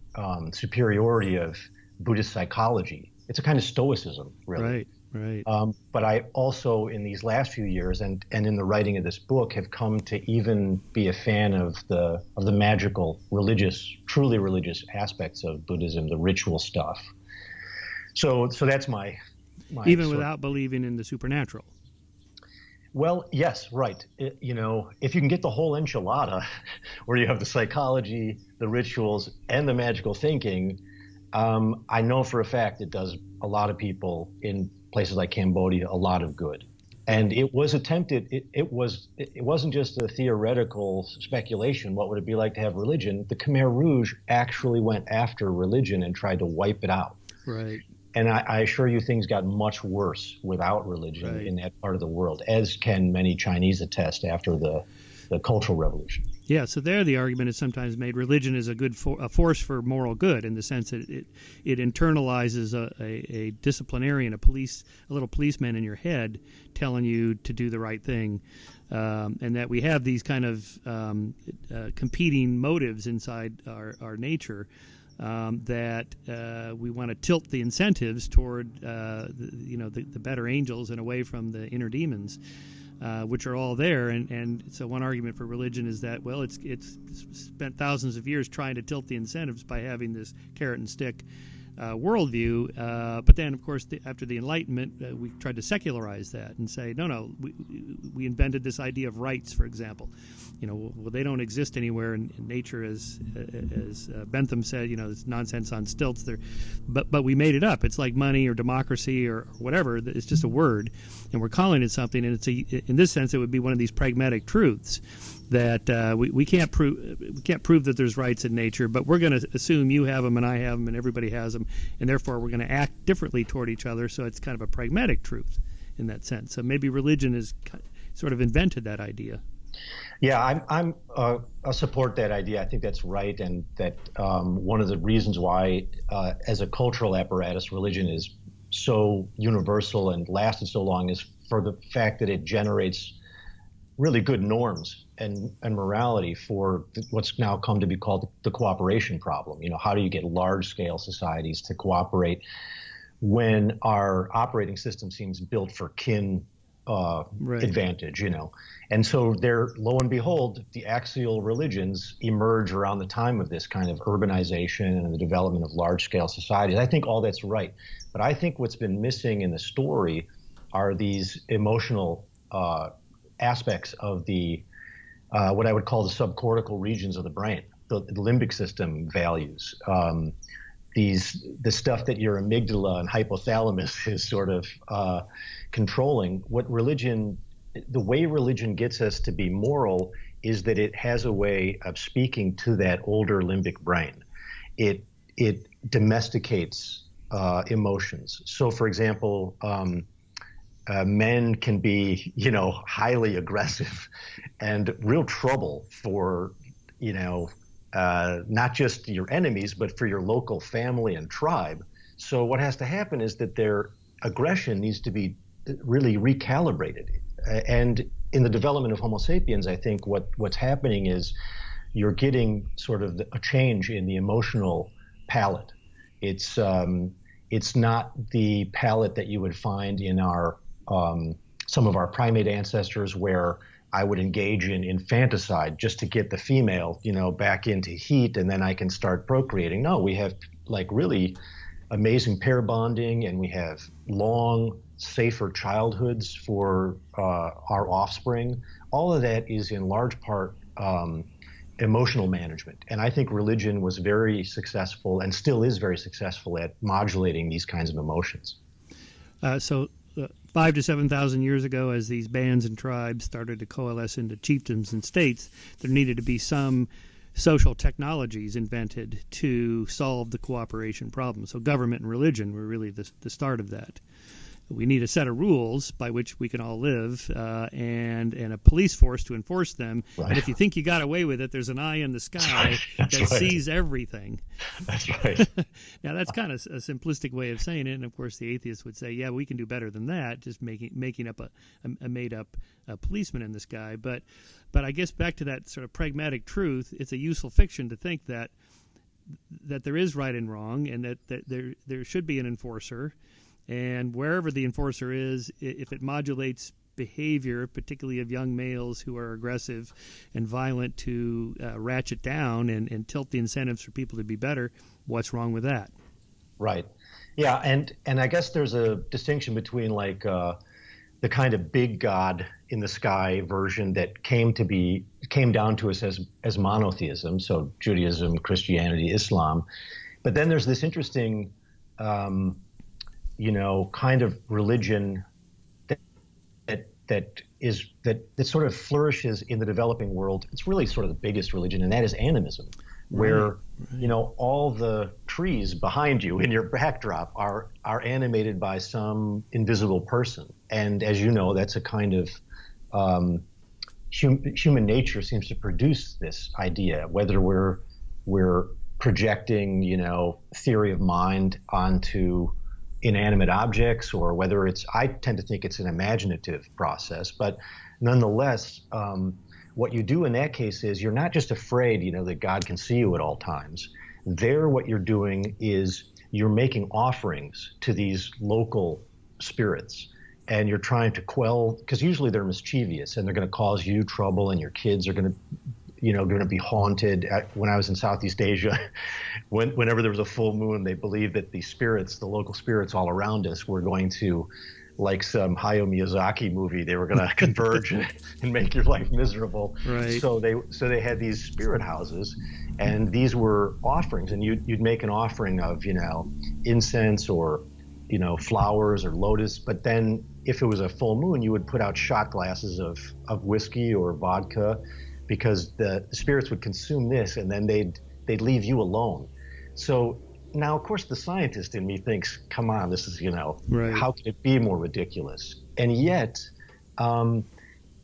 superiority of Buddhist psychology. It's a kind of stoicism, really. Right. But I also, in these last few years, and in the writing of this book, have come to even be a fan of the magical, truly religious aspects of Buddhism, the ritual stuff. So that's my even without believing in the supernatural. Well, yes, right. If you can get the whole enchilada, where you have the psychology, the rituals, and the magical thinking, I know for a fact it does a lot of people in places like Cambodia a lot of good. And it was attempted. It wasn't just a theoretical speculation. What would it be like to have religion? The Khmer Rouge actually went after religion and tried to wipe it out. Right. And I assure you, things got much worse without religion in that part of the world, as can many Chinese attest after the Cultural Revolution. Yeah, so there the argument is sometimes made religion is a force for moral good, in the sense that it internalizes a disciplinarian, a little policeman in your head telling you to do the right thing, and that we have these kind of competing motives inside our nature. That we want to tilt the incentives toward the better angels and away from the inner demons, which are all there. And so one argument for religion is that, well, it's spent thousands of years trying to tilt the incentives by having this carrot and stick worldview, but then, of course, after the Enlightenment, we tried to secularize that and say, no, we invented this idea of rights, for example. Well, they don't exist anywhere in nature, as Bentham said. It's nonsense on stilts. But we made it up. It's like money or democracy or whatever. It's just a word, and we're calling it something. And in this sense, it would be one of these pragmatic truths that we can't prove that there's rights in nature, but we're going to assume you have them and I have them and everybody has them, and therefore we're going to act differently toward each other. So it's kind of a pragmatic truth in that sense. So maybe religion has sort of invented that idea. Yeah, I support that idea. I think that's right, and that one of the reasons why, as a cultural apparatus, religion is so universal and lasted so long is for the fact that it generates really good norms and morality for what's now come to be called the cooperation problem. How do you get large-scale societies to cooperate when our operating system seems built for kin Right. advantage, And so there, lo and behold, the axial religions emerge around the time of this kind of urbanization and the development of large-scale societies. I think all that's right. But I think what's been missing in the story are these emotional aspects of the what I would call the subcortical regions of the brain, the limbic system values. The stuff that your amygdala and hypothalamus is sort of controlling. The way religion gets us to be moral is that it has a way of speaking to that older limbic brain. It domesticates emotions. So, for example, men can be, highly aggressive and real trouble for, not just your enemies, but for your local family and tribe. So what has to happen is that their aggression needs to be really recalibrated. And in the development of Homo sapiens, I think what's happening is you're getting sort of a change in the emotional palette. It's not the palette that you would find in our some of our primate ancestors, where I would engage in infanticide just to get the female, back into heat, and then I can start procreating. No, we have really amazing pair bonding, and we have long, safer childhoods for our offspring. All of that is in large part emotional management. And I think religion was very successful, and still is very successful, at modulating these kinds of emotions. So 5,000 to 7,000 years ago, as these bands and tribes started to coalesce into chiefdoms and states, there needed to be some social technologies invented to solve the cooperation problem. So government and religion were really the start of that. We need a set of rules by which we can all live, and a police force to enforce them. Right. And if you think you got away with it, there's an eye in the sky that sees everything. That's right. Now, that's kind of a simplistic way of saying it. And, of course, the atheists would say, yeah, we can do better than that, just making up a made-up policeman in the sky. But I guess back to that sort of pragmatic truth, it's a useful fiction to think that there is right and wrong, and that there should be an enforcer. And wherever the enforcer is, if it modulates behavior, particularly of young males who are aggressive and violent, to ratchet down and tilt the incentives for people to be better, what's wrong with that? Right. Yeah, and I guess there's a distinction between the kind of big God in the sky version that came down to us as monotheism, so Judaism, Christianity, Islam. But then there's this interesting kind of religion that sort of flourishes in the developing world. It's really sort of the biggest religion, and that is animism, where all the trees behind you in your backdrop are animated by some invisible person. And as you know, that's a kind of human nature seems to produce this idea, whether we're projecting theory of mind onto inanimate objects, or whether I tend to think it's an imaginative process. But nonetheless, what you do in that case is you're not just afraid, that God can see you at all times. There, what you're doing is you're making offerings to these local spirits, and you're trying to quell, because usually they're mischievous and they're going to cause you trouble, and your kids are going to be haunted. When I was in Southeast Asia, whenever there was a full moon, they believed that the local spirits all around us, were going to, like some Hayao Miyazaki movie, they were going to converge and make your life miserable. Right. So they had these spirit houses, and these were offerings, and you'd make an offering of incense or flowers or lotus. But then if it was a full moon, you would put out shot glasses of whiskey or vodka, because the spirits would consume this, and then they'd leave you alone. So now, of course, the scientist in me thinks, come on, this is, right. How can it be more ridiculous? And yet,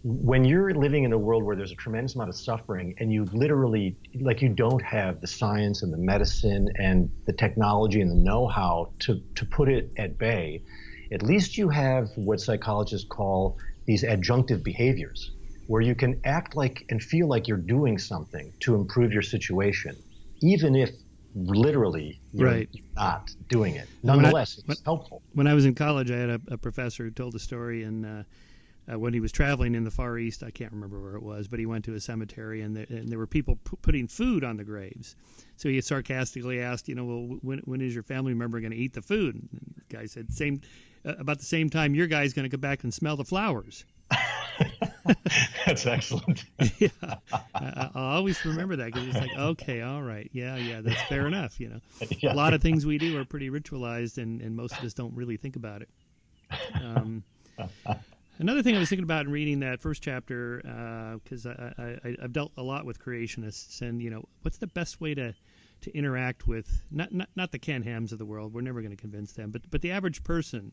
when you're living in a world where there's a tremendous amount of suffering, and you literally, you don't have the science and the medicine and the technology and the know-how to put it at bay, at least you have what psychologists call these adjunctive behaviors. where you can act like and feel like you're doing something to improve your situation, even if literally you're not doing it. Nonetheless, it's helpful. When I was in college, I had a professor who told a story, and when he was traveling in the Far East, I can't remember where it was, but he went to a cemetery, and there were people putting food on the graves. So he sarcastically asked, well, when is your family member going to eat the food? And the guy said, about the same time your guy's going to come back and smell the flowers. That's excellent. Yeah, I'll always remember that, because it's like, okay, all right, yeah, that's fair enough. Yeah. A lot of things we do are pretty ritualized, and most of us don't really think about it. Another thing I was thinking about in reading that first chapter, because I've dealt a lot with creationists, and what's the best way to interact with not the Ken Hams of the world? We're never going to convince them, but the average person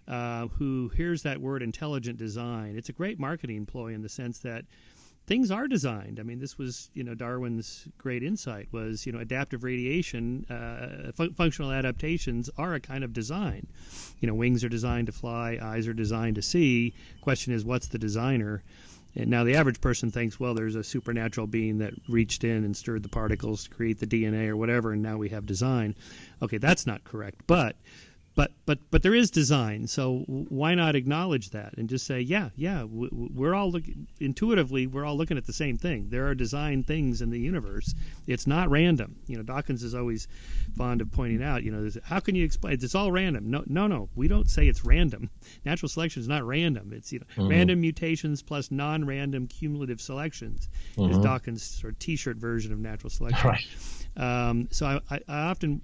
who hears that word intelligent design. It's a great marketing ploy in the sense that things are designed. I mean, this was, Darwin's great insight was, adaptive radiation, functional adaptations are a kind of design. Wings are designed to fly, eyes are designed to see. Question is, what's the designer? And now the average person thinks, well, there's a supernatural being that reached in and stirred the particles to create the DNA or whatever, and now we have design. Okay, that's not correct. But there is design, so why not acknowledge that and just say, we're all intuitively, we're all looking at the same thing. There are designed things in the universe. It's not random. Dawkins is always fond of pointing out, how can you explain? It's all random. No, we don't say it's random. Natural selection is not random. It's random mutations plus non-random cumulative selections is Dawkins' sort of T-shirt version of natural selection. Right. So I often,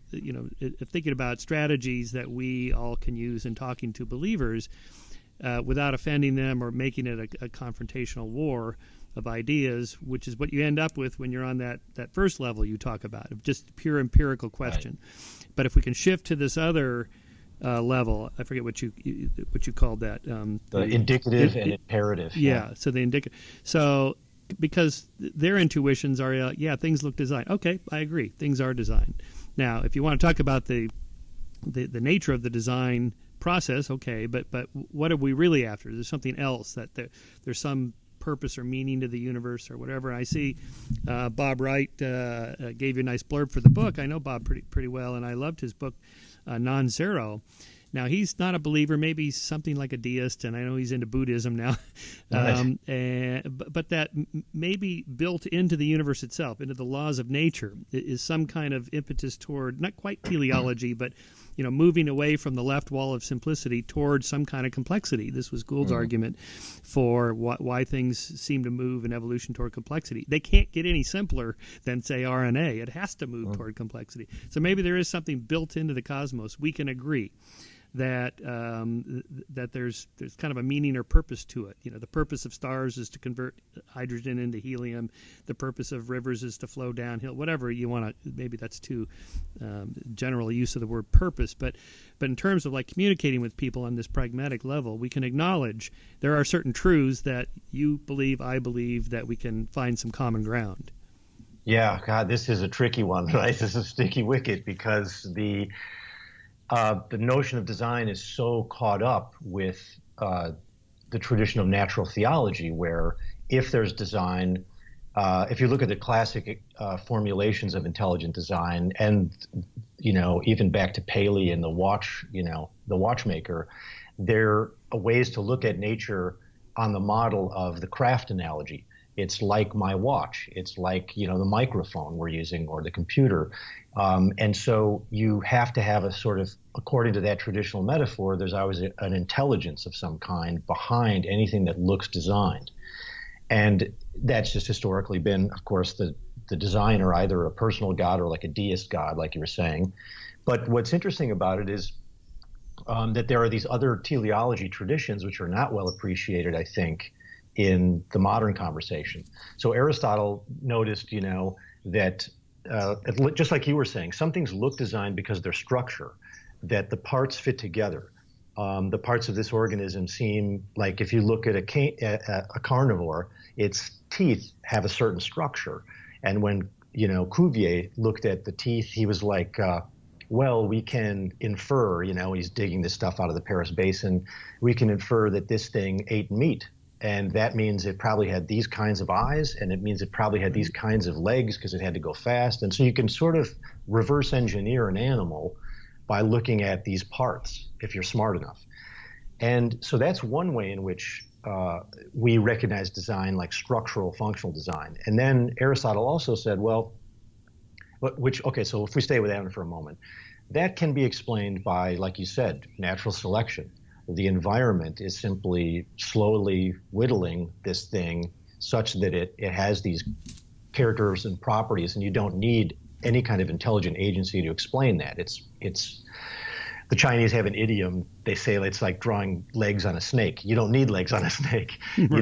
thinking about strategies that we all can use in talking to believers without offending them or making it a confrontational war of ideas, which is what you end up with when you're on that first level you talk about, of just pure empirical question. Right. But if we can shift to this other level, I forget what you called that. The indicative and imperative. Yeah, so the indicative. So because their intuitions are, things look designed. Okay, I agree. Things are designed. Now, if you want to talk about the nature of the design process, okay, but what are we really after? There's something else, that there's some purpose or meaning to the universe or whatever. I see Bob Wright gave you a nice blurb for the book. I know Bob pretty well, and I loved his book, Non-Zero. Now, he's not a believer, maybe something like a deist, and I know he's into Buddhism now. But that maybe built into the universe itself, into the laws of nature, is some kind of impetus toward, not quite Kili Ology, but moving away from the left wall of simplicity toward some kind of complexity. This was Gould's argument for why things seem to move in evolution toward complexity. They can't get any simpler than, say, RNA. It has to move toward complexity. So maybe there is something built into the cosmos. We can agree that there's kind of a meaning or purpose to it. The purpose of stars is to convert hydrogen into helium. The purpose of rivers is to flow downhill. Whatever you want to, maybe that's too general use of the word purpose. But in terms of like communicating with people on this pragmatic level, we can acknowledge there are certain truths that you believe, I believe, that we can find some common ground. Yeah, God, this is a tricky one, right? This is a sticky wicket, because the notion of design is so caught up with the tradition of natural theology, where if there's design, if you look at the classic formulations of intelligent design, and even back to Paley and the watchmaker, there are ways to look at nature on the model of the craft analogy. It's like my watch. It's like, the microphone we're using, or the computer. And so you have to have a sort of, according to that traditional metaphor, there's always an intelligence of some kind behind anything that looks designed. And that's just historically been, of course, the designer, either a personal god or like a deist god, like you were saying. But what's interesting about it is that there are these other teleology traditions which are not well appreciated, I think, in the modern conversation. So Aristotle noticed, that just like you were saying, some things look designed because they're structure, that the parts fit together. The parts of this organism seem like, if you look at a carnivore, its teeth have a certain structure. And when, Cuvier looked at the teeth, he was like, well, we can infer, he's digging this stuff out of the Paris Basin, we can infer that this thing ate meat. and that means it probably had these kinds of eyes, and it means it probably had these kinds of legs because it had to go fast. And so you can sort of reverse engineer an animal by looking at these parts if you're smart enough. And so that's one way in which we recognize design like structural functional design. And then Aristotle also said, well, okay, so if we stay with Aven for a moment, that can be explained by, like you said, natural selection. The environment is simply slowly whittling this thing such that it has these characters and properties, and you don't need any kind of intelligent agency to explain that. It's the Chinese have an idiom. They say it's like drawing legs on a snake. You don't need legs on a snake. Right. You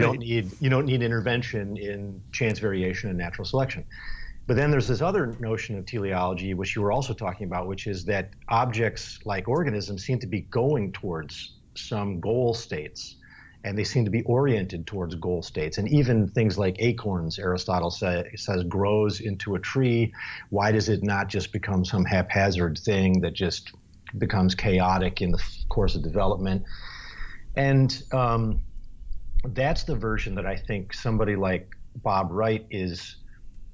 don't need intervention in chance variation and natural selection. But then there's this other notion of teleology, which you were also talking about, which is that objects like organisms seem to be going towards some goal states, and they seem to be oriented towards goal states. And even things like acorns, Aristotle says grows into a tree. Why does it not just become some haphazard thing that just becomes chaotic in the course of development? And that's the version that I think somebody like Bob Wright is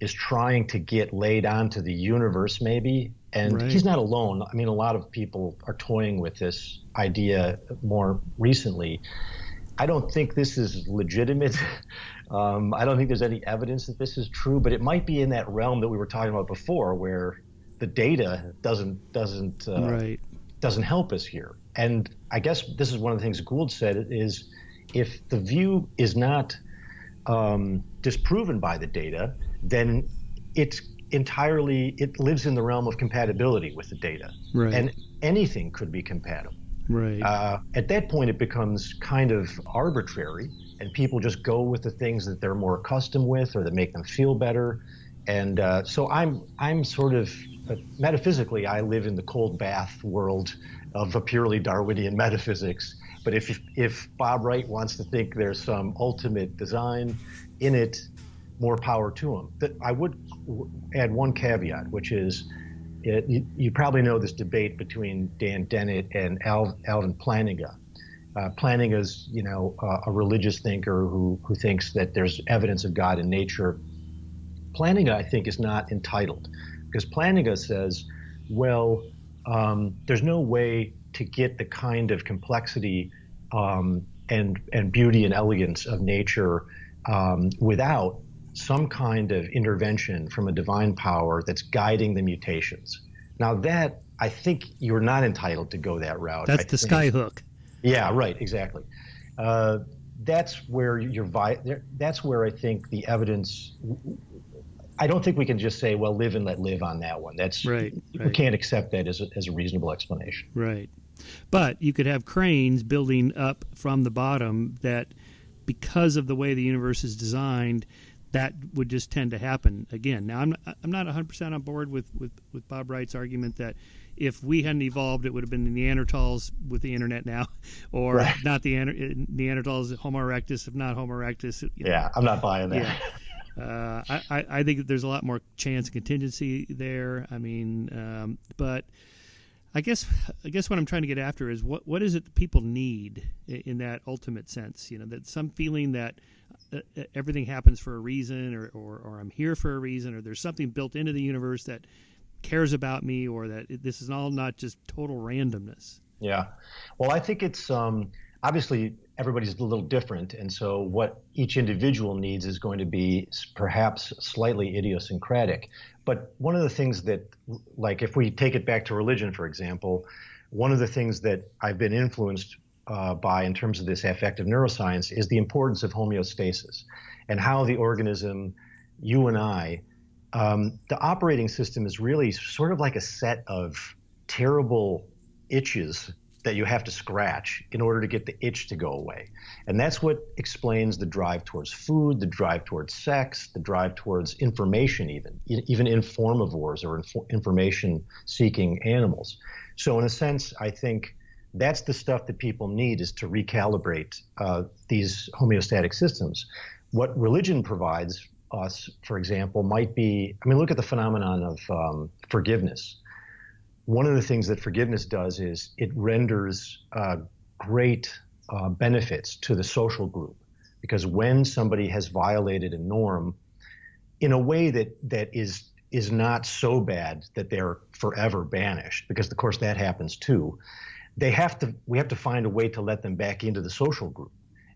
trying to get laid onto the universe, maybe. And He's not alone. I mean, a lot of people are toying with this idea more recently. I don't think this is legitimate. I don't think there's any evidence that this is true, but it might be in that realm that we were talking about before, where the data doesn't help us here. And I guess this is one of the things Gould said is, if the view is not disproven by the data, then it lives in the realm of compatibility with the data. Right. And anything could be compatible. Right. At that point, it becomes kind of arbitrary, and people just go with the things that they're more accustomed with or that make them feel better. And so I'm sort of, metaphysically, I live in the cold bath world of a purely Darwinian metaphysics. But if Bob Wright wants to think there's some ultimate design in it, more power to him. I would add one caveat, which is, you probably know this debate between Dan Dennett and Alvin Plantinga. Plantinga's, a religious thinker who thinks that there's evidence of God in nature. Plantinga, I think, is not entitled, because Plantinga says, well, there's no way to get the kind of complexity and beauty and elegance of nature without some kind of intervention from a divine power that's guiding the mutations. Now that, I think you're not entitled to go that route. That's the skyhook. Yeah, right, exactly. That's where that's where I think the evidence, I don't think we can just say, well, live and let live on that one. That's right. We can't accept that as a reasonable explanation. Right. But you could have cranes building up from the bottom that, because of the way the universe is designed, that would just tend to happen again. Now, I'm not 100% on board with Bob Wright's argument that if we hadn't evolved, it would have been the Neanderthals with the internet now, or not the Neanderthals, Homo erectus, if not Homo erectus. Yeah, I'm not buying that. Yeah. I think that there's a lot more chance and contingency there. I mean, but I guess what I'm trying to get after is what is it that people need in that ultimate sense? That some feeling that everything happens for a reason, or I'm here for a reason, or there's something built into the universe that cares about me, or that this is all not just total randomness. Yeah. Well, I think it's obviously everybody's a little different, and so what each individual needs is going to be perhaps slightly idiosyncratic. But one of the things that, like if we take it back to religion, for example, one of the things that I've been influenced by in terms of this affective neuroscience is the importance of homeostasis, and how the organism, you and I, the operating system is really sort of like a set of terrible itches that you have to scratch in order to get the itch to go away. And that's what explains the drive towards food, the drive towards sex, the drive towards information, even informivores or information-seeking animals. So in a sense, I think that's the stuff that people need, is to recalibrate these homeostatic systems. What religion provides us, for example, might be, look at the phenomenon of forgiveness. One of the things that forgiveness does is it renders great benefits to the social group, because when somebody has violated a norm in a way that is not so bad that they're forever banished, because of course that happens too, we have to find a way to let them back into the social group.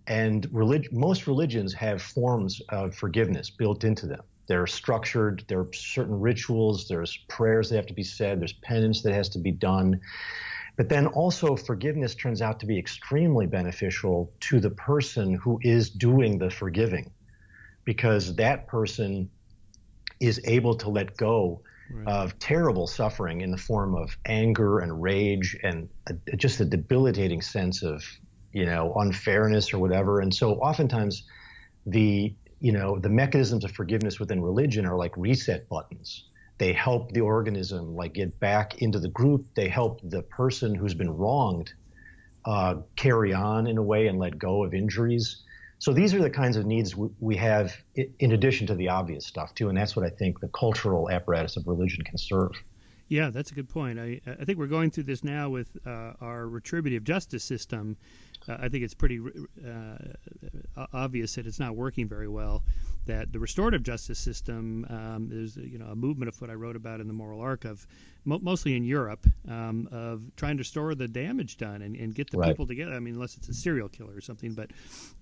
And most religions have forms of forgiveness built into them. They're structured, there are certain rituals, there's prayers that have to be said, there's penance that has to be done. But then also forgiveness turns out to be extremely beneficial to the person who is doing the forgiving, because that person is able to let go of terrible suffering in the form of anger and rage and just a debilitating sense of, unfairness or whatever. And so oftentimes the mechanisms of forgiveness within religion are like reset buttons. They help the organism get back into the group. They help the person who's been wronged carry on in a way and let go of injuries. So these are the kinds of needs we have in addition to the obvious stuff too, and that's what I think the cultural apparatus of religion can serve. Yeah, that's a good point. I think we're going through this now with our retributive justice system. I think it's pretty obvious that it's not working very well. That the restorative justice system is, a movement of what I wrote about in the Moral Arc of mostly in Europe of trying to restore the damage done and get the people together. I mean, unless it's a serial killer or something, but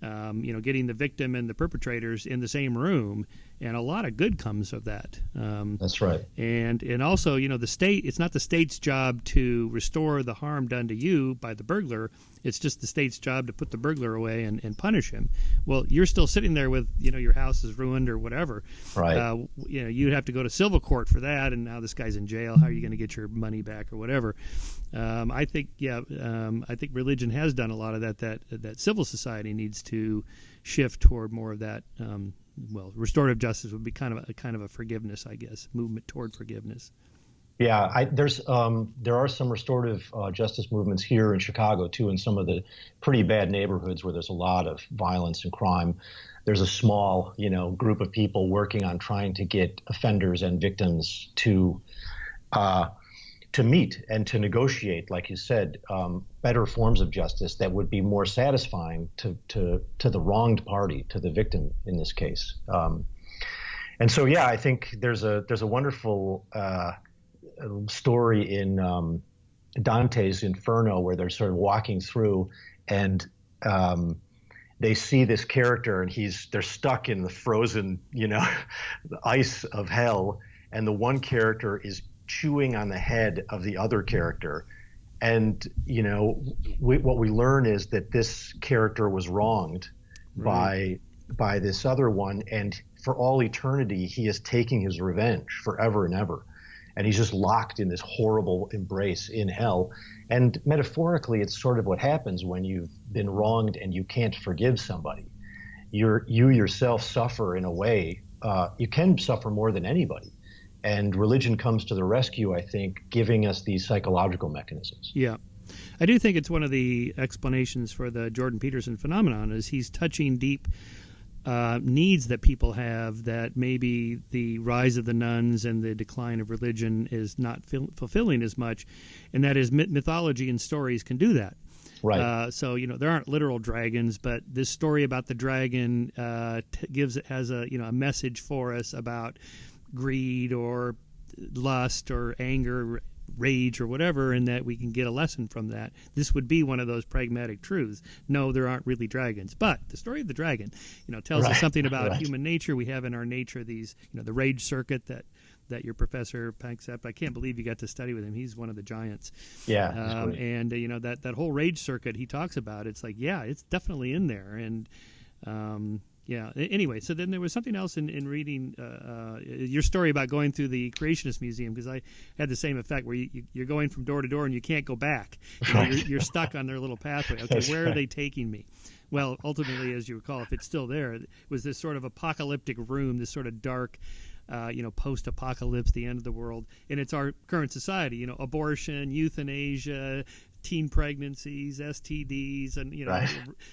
getting the victim and the perpetrators in the same room, and a lot of good comes of that. That's right. And also, the state. It's not the state's job to restore the harm done to you by the burglar. It's just the state's job to put the burglar away and punish him. Well, you're still sitting there with, your house is ruined or whatever. Right. You'd have to go to civil court for that, and now this guy's in jail. How are you going to get your money back or whatever? I think religion has done a lot of that civil society needs to shift toward more of that. Restorative justice would be kind of a forgiveness, I guess, movement toward forgiveness. Yeah, there are some restorative justice movements here in Chicago too, in some of the pretty bad neighborhoods where there's a lot of violence and crime. There's a small, group of people working on trying to get offenders and victims to meet and to negotiate, like you said, better forms of justice that would be more satisfying to the wronged party, to the victim in this case. And so, yeah, I think there's a wonderful story in Dante's Inferno where they're sort of walking through and they see this character and they're stuck in the frozen, the ice of hell, and the one character is chewing on the head of the other character. And, what we learn is that this character was wronged by this other one, and for all eternity he is taking his revenge forever and ever. And he's just locked in this horrible embrace in hell. And metaphorically, it's sort of what happens when you've been wronged and you can't forgive somebody. You yourself suffer in a way. You can suffer more than anybody. And religion comes to the rescue, I think, giving us these psychological mechanisms. Yeah. I do think it's one of the explanations for the Jordan Peterson phenomenon is he's touching deep needs that people have that maybe the rise of the nuns and the decline of religion is not fulfilling as much, and that is mythology and stories can do that. Right. So there aren't literal dragons, but this story about the dragon has a message for us about greed or lust or anger, rage or whatever, and that we can get a lesson from that. This would be one of those pragmatic truths. No, there aren't really dragons, but the story of the dragon, tells us something about human nature. We have in our nature these, the rage circuit that your professor Panksepp, I can't believe you got to study with him. He's one of the giants. Yeah. And that whole rage circuit he talks about, it's like, yeah, it's definitely in there. And yeah. Anyway, so then there was something else in reading your story about going through the Creationist Museum, because I had the same effect where you're going from door to door and you can't go back. You're stuck on their little pathway. Okay, where are they taking me? Well, ultimately, as you recall, if it's still there, it was this sort of apocalyptic room, this sort of dark, post-apocalypse, the end of the world. And it's our current society, abortion, euthanasia, teen pregnancies, STDs, and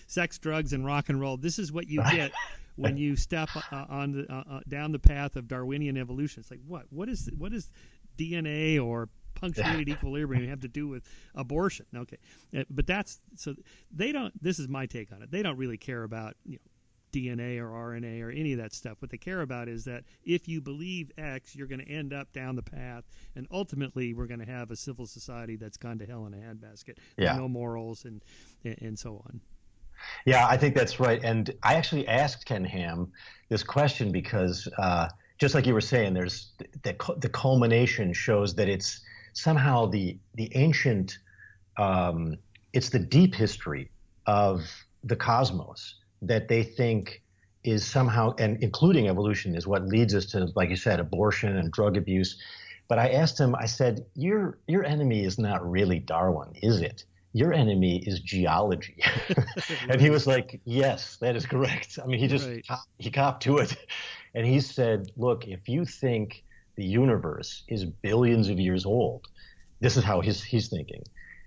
sex, drugs, and rock and roll. This is what you get when you step down the path of Darwinian evolution. It's like what is DNA or punctuated equilibrium have to do with abortion? Okay, but they don't. This is my take on it. They don't really care about DNA or RNA or any of that stuff. What they care about is that if you believe X, you're going to end up down the path, and ultimately we're going to have a civil society that's gone to hell in a handbasket. There's no morals and so on. Yeah, I think that's right. And I actually asked Ken Ham this question because, just like you were saying, there's the culmination shows that it's somehow the ancient, it's the deep history of the cosmos that they think is somehow, and including evolution, is what leads us to, like you said, abortion and drug abuse. But I asked him, I said, your enemy is not really Darwin, is it? Your enemy is geology. And he was like, yes, that is correct. I mean, he just, he copped to it. And he said, look, if you think the universe is billions of years old, this is how he's thinking,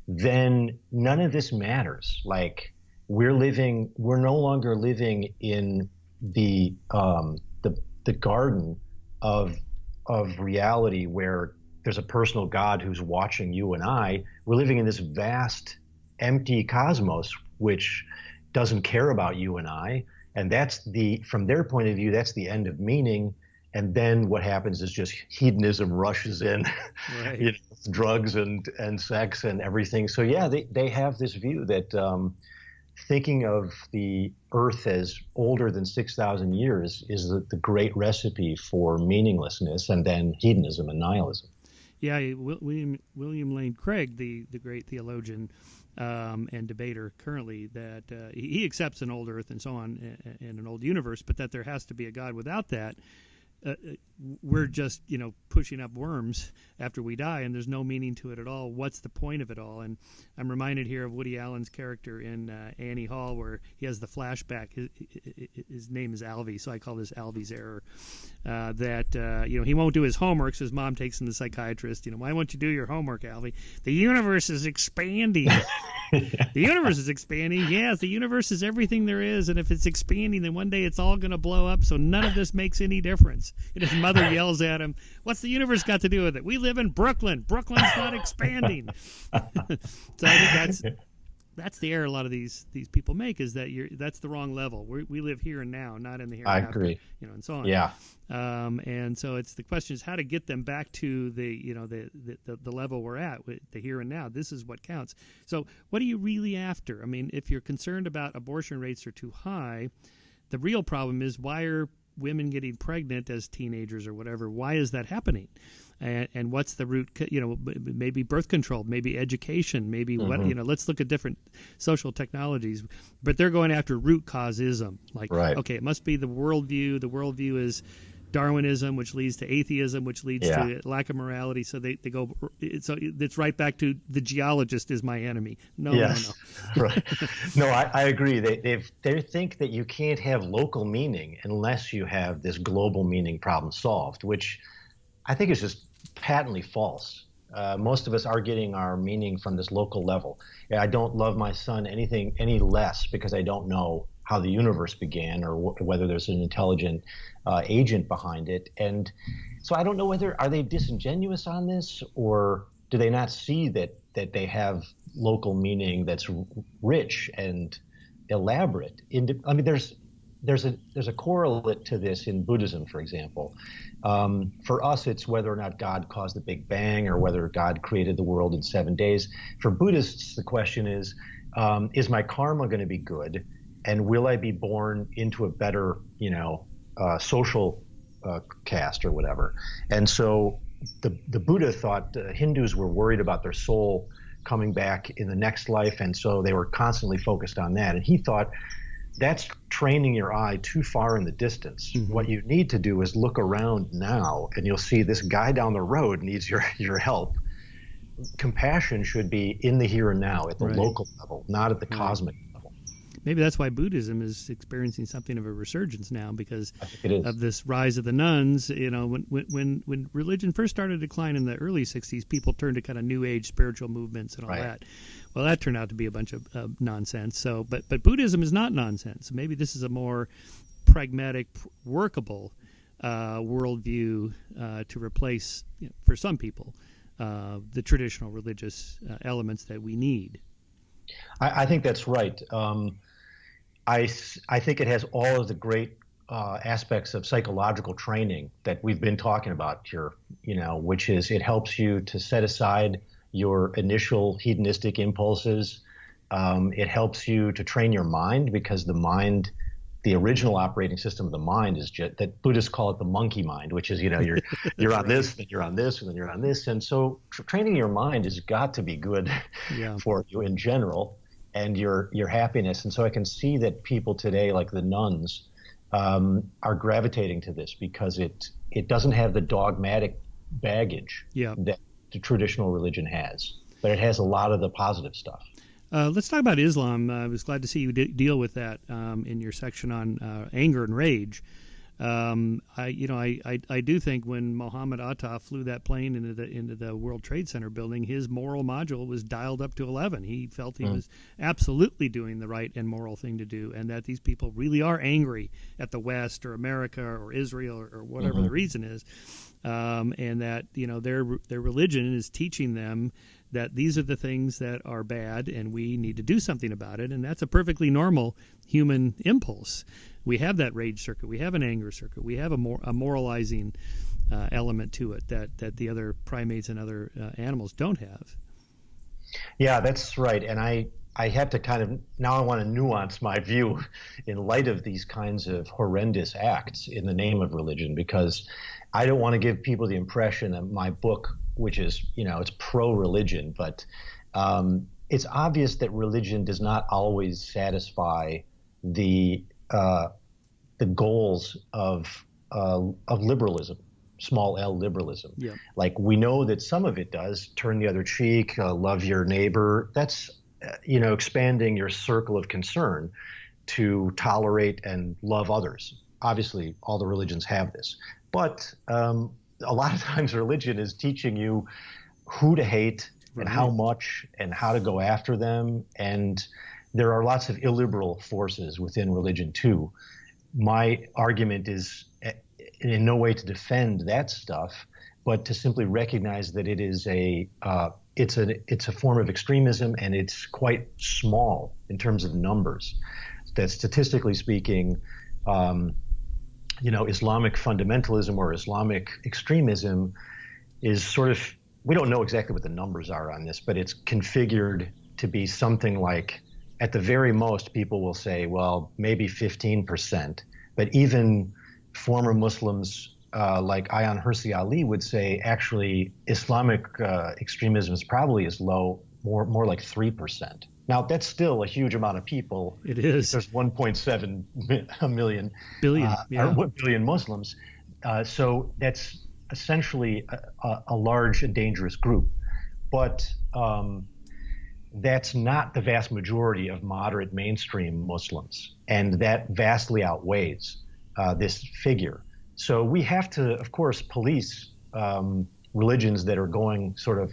then none of this matters. Like, we're no longer living in the garden of reality where there's a personal God who's watching you and I. We're living in this vast, empty cosmos, which doesn't care about you and I. And from their point of view, that's the end of meaning. And then what happens is just hedonism rushes in, drugs and sex and everything. So yeah, they have this view that thinking of the earth as older than 6,000 years is the great recipe for meaninglessness, and then hedonism and nihilism. Yeah, William Lane Craig, the great theologian and debater currently, that he accepts an old earth and so on and an old universe, but that there has to be a God. Without that, we're just pushing up worms after we die, and there's no meaning to it at all. What's the point of it all? And I'm reminded here of Woody Allen's character in Annie Hall, where he has the flashback. His name is Alvy, so I call this Alvy's error. He won't do his homework, so his mom takes him to the psychiatrist. Why won't you do your homework, Alvy? The universe is expanding. The universe is expanding. Yes, the universe is everything there is, and if it's expanding, then one day it's all going to blow up, so none of this makes any difference. And his mother yells at him, "What's the universe got to do with it? We live in Brooklyn. Brooklyn's not expanding." So I think that's the error a lot of these people make, is that that's the wrong level. We live here and now, not in the here and after. I agree. And so on. Yeah. And so it's the question is how to get them back to the level we're at, with the here and now. This is what counts. So what are you really after? I mean, if you're concerned about abortion rates are too high, the real problem is, why are women getting pregnant as teenagers or whatever? Why is that happening? And what's the root? Maybe birth control, maybe education, maybe what? Let's look at different social technologies. But they're going after root causeism. Like, okay, it must be the worldview. The worldview is Darwinism, which leads to atheism, which leads to lack of morality. So they go. So it's right back to the geologist is my enemy. No. Right. No, I agree. They think that you can't have local meaning unless you have this global meaning problem solved, which I think is just patently false. Most of us are getting our meaning from this local level. I don't love my son any less because I don't know how the universe began, or whether there's an intelligent agent behind it. And so I don't know are they disingenuous on this, or do they not see that they have local meaning that's rich and elaborate? I mean, there's a correlate to this in Buddhism, for example. For us, it's whether or not God caused the Big Bang, or whether God created the world in 7 days. For Buddhists, the question is my karma going to be good? And will I be born into a better, social caste or whatever? And so the Buddha thought Hindus were worried about their soul coming back in the next life, and so they were constantly focused on that. And he thought, that's training your eye too far in the distance. Mm-hmm. What you need to do is look around now, and you'll see this guy down the road needs your help. Compassion should be in the here and now, at the local level, not at the cosmic level. Maybe that's why Buddhism is experiencing something of a resurgence now, because of this rise of the nuns. When religion first started to decline in the early 60s, people turned to kind of New Age spiritual movements and all that. Well, that turned out to be a bunch of nonsense. So, but Buddhism is not nonsense. Maybe this is a more pragmatic, workable worldview to replace, for some people, the traditional religious elements that we need. I think that's right. I think it has all of the great aspects of psychological training that we've been talking about here, which is it helps you to set aside your initial hedonistic impulses. It helps you to train your mind because the mind, the original operating system of the mind is just that Buddhists call it the monkey mind, which is, you're on this, then you're on this, and then you're on this. And so training your mind has got to be good for you in general and your happiness. And so I can see that people today, like the nuns, are gravitating to this because it doesn't have the dogmatic baggage that the traditional religion has, but it has a lot of the positive stuff. Let's talk about Islam. I was glad to see you deal with that in your section on anger and rage. I do think when Mohammed Atta flew that plane into the World Trade Center building, his moral module was dialed up to 11. He felt he was absolutely doing the right and moral thing to do, and that these people really are angry at the West or America or Israel or whatever the reason is, and that their religion is teaching them that these are the things that are bad and we need to do something about it, and that's a perfectly normal human impulse. We have that rage circuit. We have an anger circuit. We have a moralizing element to it that the other primates and other animals don't have. Yeah, that's right. And I have to now I want to nuance my view in light of these kinds of horrendous acts in the name of religion, because I don't want to give people the impression that my book, which is, it's pro-religion, but it's obvious that religion does not always satisfy the goals of liberalism, small L liberalism. Yeah. Like we know that some of it does turn the other cheek, love your neighbor. That's expanding your circle of concern to tolerate and love others. Obviously, all the religions have this, but a lot of times religion is teaching you who to hate and how much and how to go after them. And there are lots of illiberal forces within religion too. My argument is in no way to defend that stuff, but to simply recognize that it is it's a form of extremism, and it's quite small in terms of numbers. That statistically speaking, Islamic fundamentalism or Islamic extremism is sort of, we don't know exactly what the numbers are on this, but it's configured to be something like, at the very most, people will say, well, maybe 15%. But even former Muslims like Ayaan Hirsi Ali would say, actually, Islamic extremism is probably as low, more like 3%. Now, that's still a huge amount of people. It is. There's 1.7 billion billion Muslims. So that's essentially a large and dangerous group. But that's not the vast majority of moderate mainstream Muslims. And that vastly outweighs this figure. So we have to, of course, police religions that are going sort of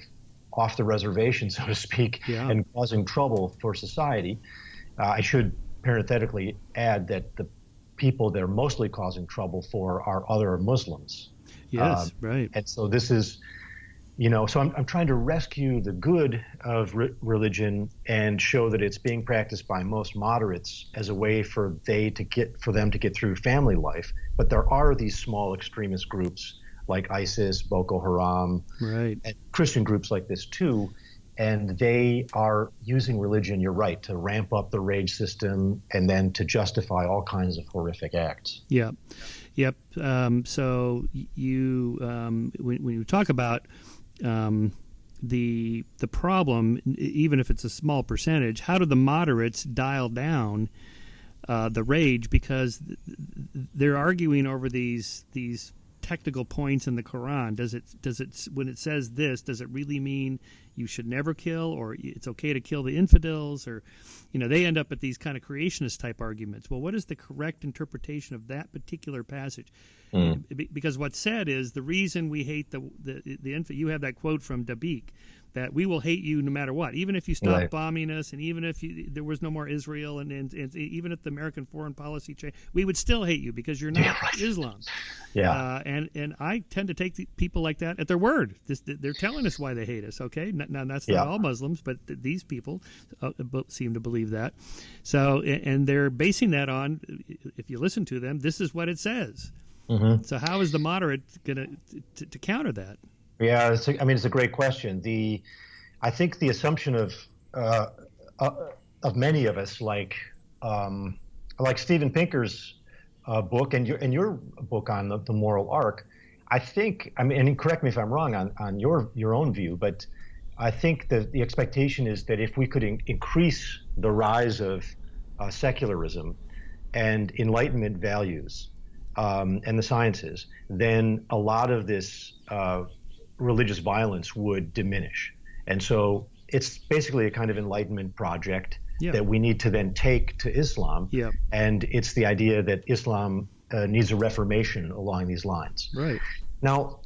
off the reservation, so to speak, and causing trouble for society. I should parenthetically add that the people that are mostly causing trouble for are other Muslims. Yes, right. And so this is, so I'm trying to rescue the good of religion and show that it's being practiced by most moderates as a way for them to get through family life. But there are these small extremist groups like ISIS, Boko Haram, and Christian groups like this too, and they are using religion, you're right, to ramp up the rage system and then to justify all kinds of horrific acts. Yep. So you, when you talk about the problem, even if it's a small percentage, how do the moderates dial down the rage? Because they're arguing over these technical points in the Quran. Does it when it says this, does it really mean you should never kill, or it's okay to kill the infidels, or they end up at these kind of creationist type arguments? Well, what is the correct interpretation of that particular passage? Because what's said is the reason we hate the infant. You have that quote from Dabik. that we will hate you no matter what, even if you stop Right. bombing us, and even if there was no more Israel, and even if the American foreign policy changed, we would still hate you because you're not Islam. Yeah. And I tend to take people like that at their word. They're telling us why they hate us. Okay, now that's not all Muslims, but these people seem to believe that. So, and they're basing that on, if you listen to them, this is what it says. Mm-hmm. So how is the moderate going to counter that? Yeah, it's a great question. I think the assumption of many of us, like Steven Pinker's book and your book on the moral arc, I think, and correct me if I'm wrong on your own view, but I think that the expectation is that if we could increase the rise of secularism and Enlightenment values and the sciences, then a lot of this religious violence would diminish. And so it's basically a kind of Enlightenment project that we need to then take to Islam. Yeah. And it's the idea that Islam needs a reformation along these lines. Right. Now,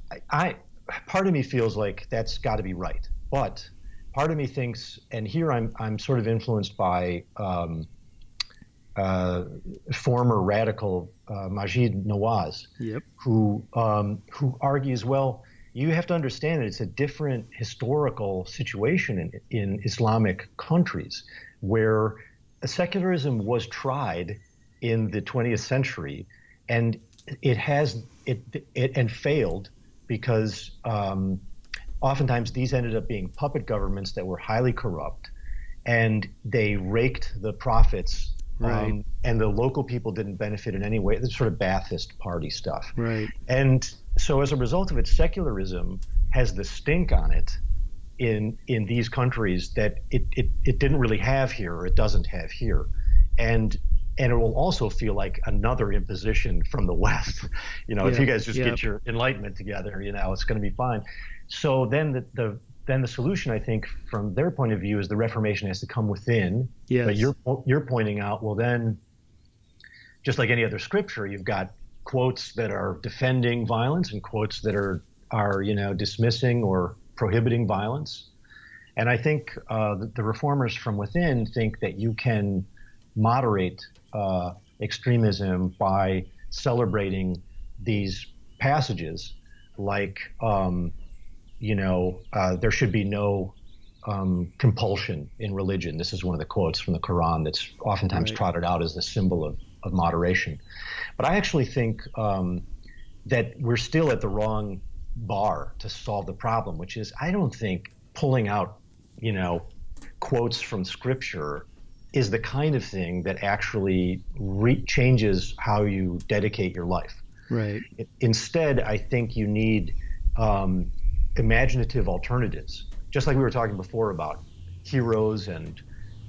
part of me feels like that's got to be right. But part of me thinks, and here I'm sort of influenced by former radical Majid Nawaz, who argues, well, you have to understand that it's a different historical situation in Islamic countries where secularism was tried in the 20th century, and it failed because oftentimes these ended up being puppet governments that were highly corrupt, and they raked the profits. Right. And the local people didn't benefit in any way. This sort of Ba'athist party stuff. Right. And so as a result of it, secularism has the stink on it in these countries that it didn't really have here, or it doesn't have here. And it will also feel like another imposition from the West. If you guys just get your Enlightenment together, it's going to be fine. So then the solution, I think, from their point of view, is the Reformation has to come within. Yes. But you're pointing out, well, then, just like any other scripture, you've got quotes that are defending violence and quotes that are dismissing or prohibiting violence. And I think the reformers from within think that you can moderate extremism by celebrating these passages, like there should be no compulsion in religion. This is one of the quotes from the Quran that's oftentimes trotted out as the symbol of moderation. But I actually think that we're still at the wrong bar to solve the problem, which is, I don't think pulling out, quotes from scripture is the kind of thing that actually changes how you dedicate your life. Right. Instead, I think you need imaginative alternatives. Just like we were talking before about heroes and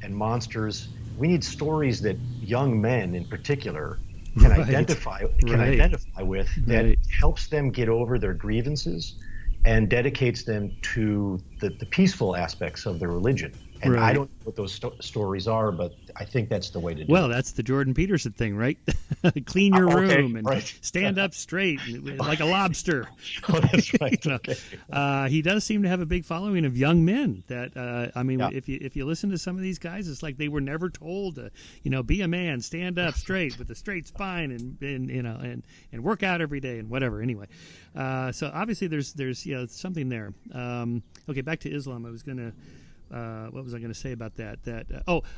monsters, we need stories that young men in particular can identify with, that helps them get over their grievances and dedicates them to the peaceful aspects of their religion. And I don't know what those stories are, but I think that's the way to do it. Well, that's the Jordan Peterson thing, right? Clean your room and stand up straight like a lobster. Oh, that's right. Okay. He does seem to have a big following of young men. That if you listen to some of these guys, it's like they were never told to, be a man, stand up straight with a straight spine, and work out every day and whatever. Anyway, so obviously there's something there. Okay, back to Islam. I was gonna. What was I going to say about that?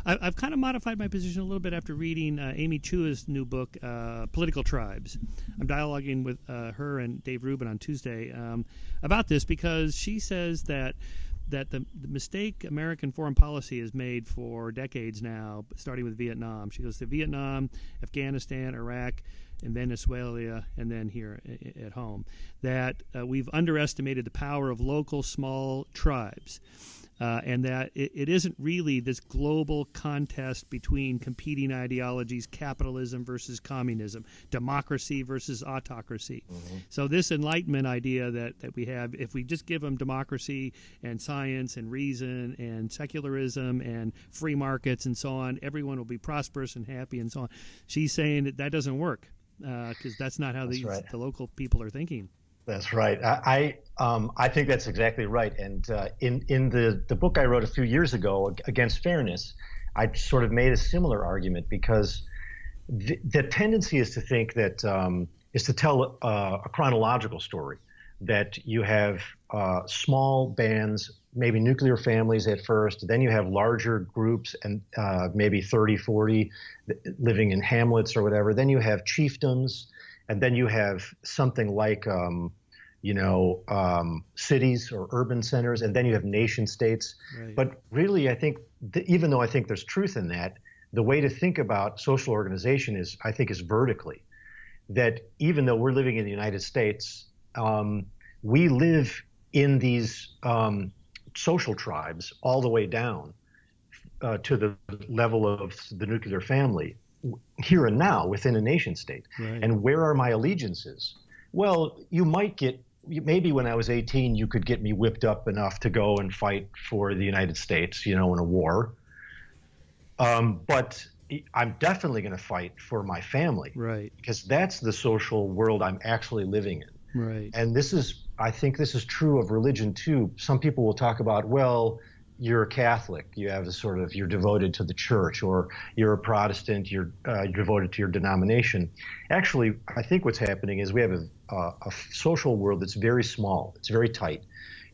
I've kind of modified my position a little bit after reading Amy Chua's new book, Political Tribes. I'm dialoguing with her and Dave Rubin on Tuesday about this, because she says that the mistake American foreign policy has made for decades now, starting with Vietnam. She goes to Vietnam, Afghanistan, Iraq, and Venezuela, and then here at home, that we've underestimated the power of local small tribes. And that it isn't really this global contest between competing ideologies, capitalism versus communism, democracy versus autocracy. Mm-hmm. So this Enlightenment idea that we have, if we just give them democracy and science and reason and secularism and free markets and so on, everyone will be prosperous and happy and so on. She's saying that doesn't work, because that's not how the local people are thinking. That's right. I think that's exactly right. And in the book I wrote a few years ago, Against Fairness, I sort of made a similar argument because the tendency is to think that is to tell a chronological story, that you have small bands, maybe nuclear families at first, then you have larger groups and maybe 30, 40 living in hamlets or whatever. Then you have chiefdoms, and then you have something like cities or urban centers, and then you have nation states. Right. But really, I think even though I think there's truth in that, the way to think about social organization I think, is vertically. That even though we're living in the United States, we live in these social tribes all the way down to the level of the nuclear family, here and now within a nation state. Right. And where are my allegiances? Well, maybe when I was 18, you could get me whipped up enough to go and fight for the United States, in a war. But I'm definitely going to fight for my family, Right. because that's the social world I'm actually living in. Right. And I think this is true of religion too. Some people will talk about, well, you're a Catholic, you're devoted to the church, or you're a Protestant, you're devoted to your denomination. Actually, I think what's happening is we have a social world that's very small, it's very tight.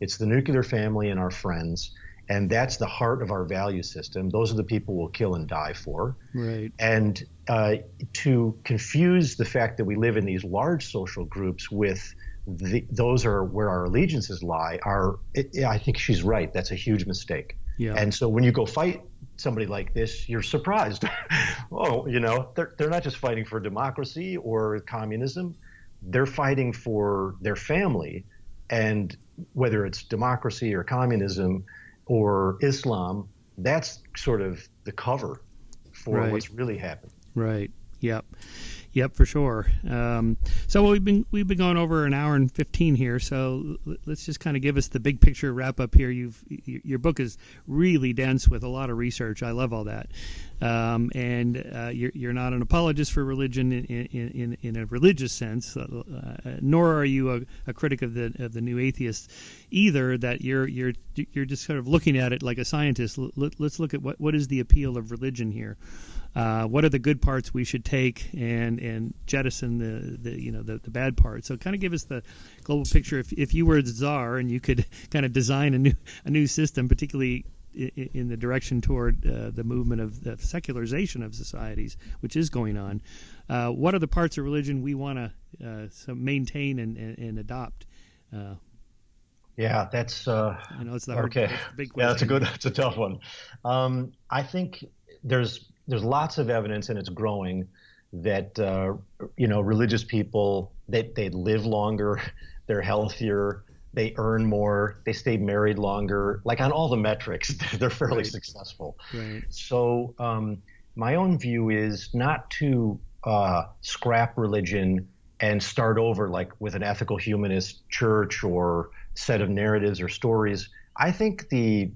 It's the nuclear family and our friends, and that's the heart of our value system. Those are the people we'll kill and die for. Right. And to confuse the fact that we live in these large social groups with those are where our allegiances lie, I think she's right. That's a huge mistake. Yeah. And so when you go fight somebody like this, you're surprised. Oh, they're not just fighting for democracy or communism. They're fighting for their family. And whether it's democracy or communism or Islam, that's sort of the cover for what's really happening. Right. Yep, for sure. So we've been going over an hour and 15 here. So let's just kind of give us the big picture wrap up here. Your book is really dense with a lot of research. I love all that. And you're not an apologist for religion in a religious sense, nor are you a critic of the new atheists either. That you're just sort of looking at it like a scientist. Let's look at what is the appeal of religion here. What are the good parts we should take and jettison the bad parts? So kind of give us the global picture. If you were the czar and you could kind of design a new system, particularly in the direction toward the movement of the secularization of societies, which is going on, what are the parts of religion we want to maintain and adopt? Yeah, that's I know it's the hard, okay. That's the big question. Yeah, that's a tough one. I think there's lots of evidence, and it's growing, that religious people, they live longer, they're healthier, they earn more, they stay married longer. Like on all the metrics, they're fairly successful. Right. So my own view is not to scrap religion and start over like with an ethical humanist church or set of narratives or stories. I think the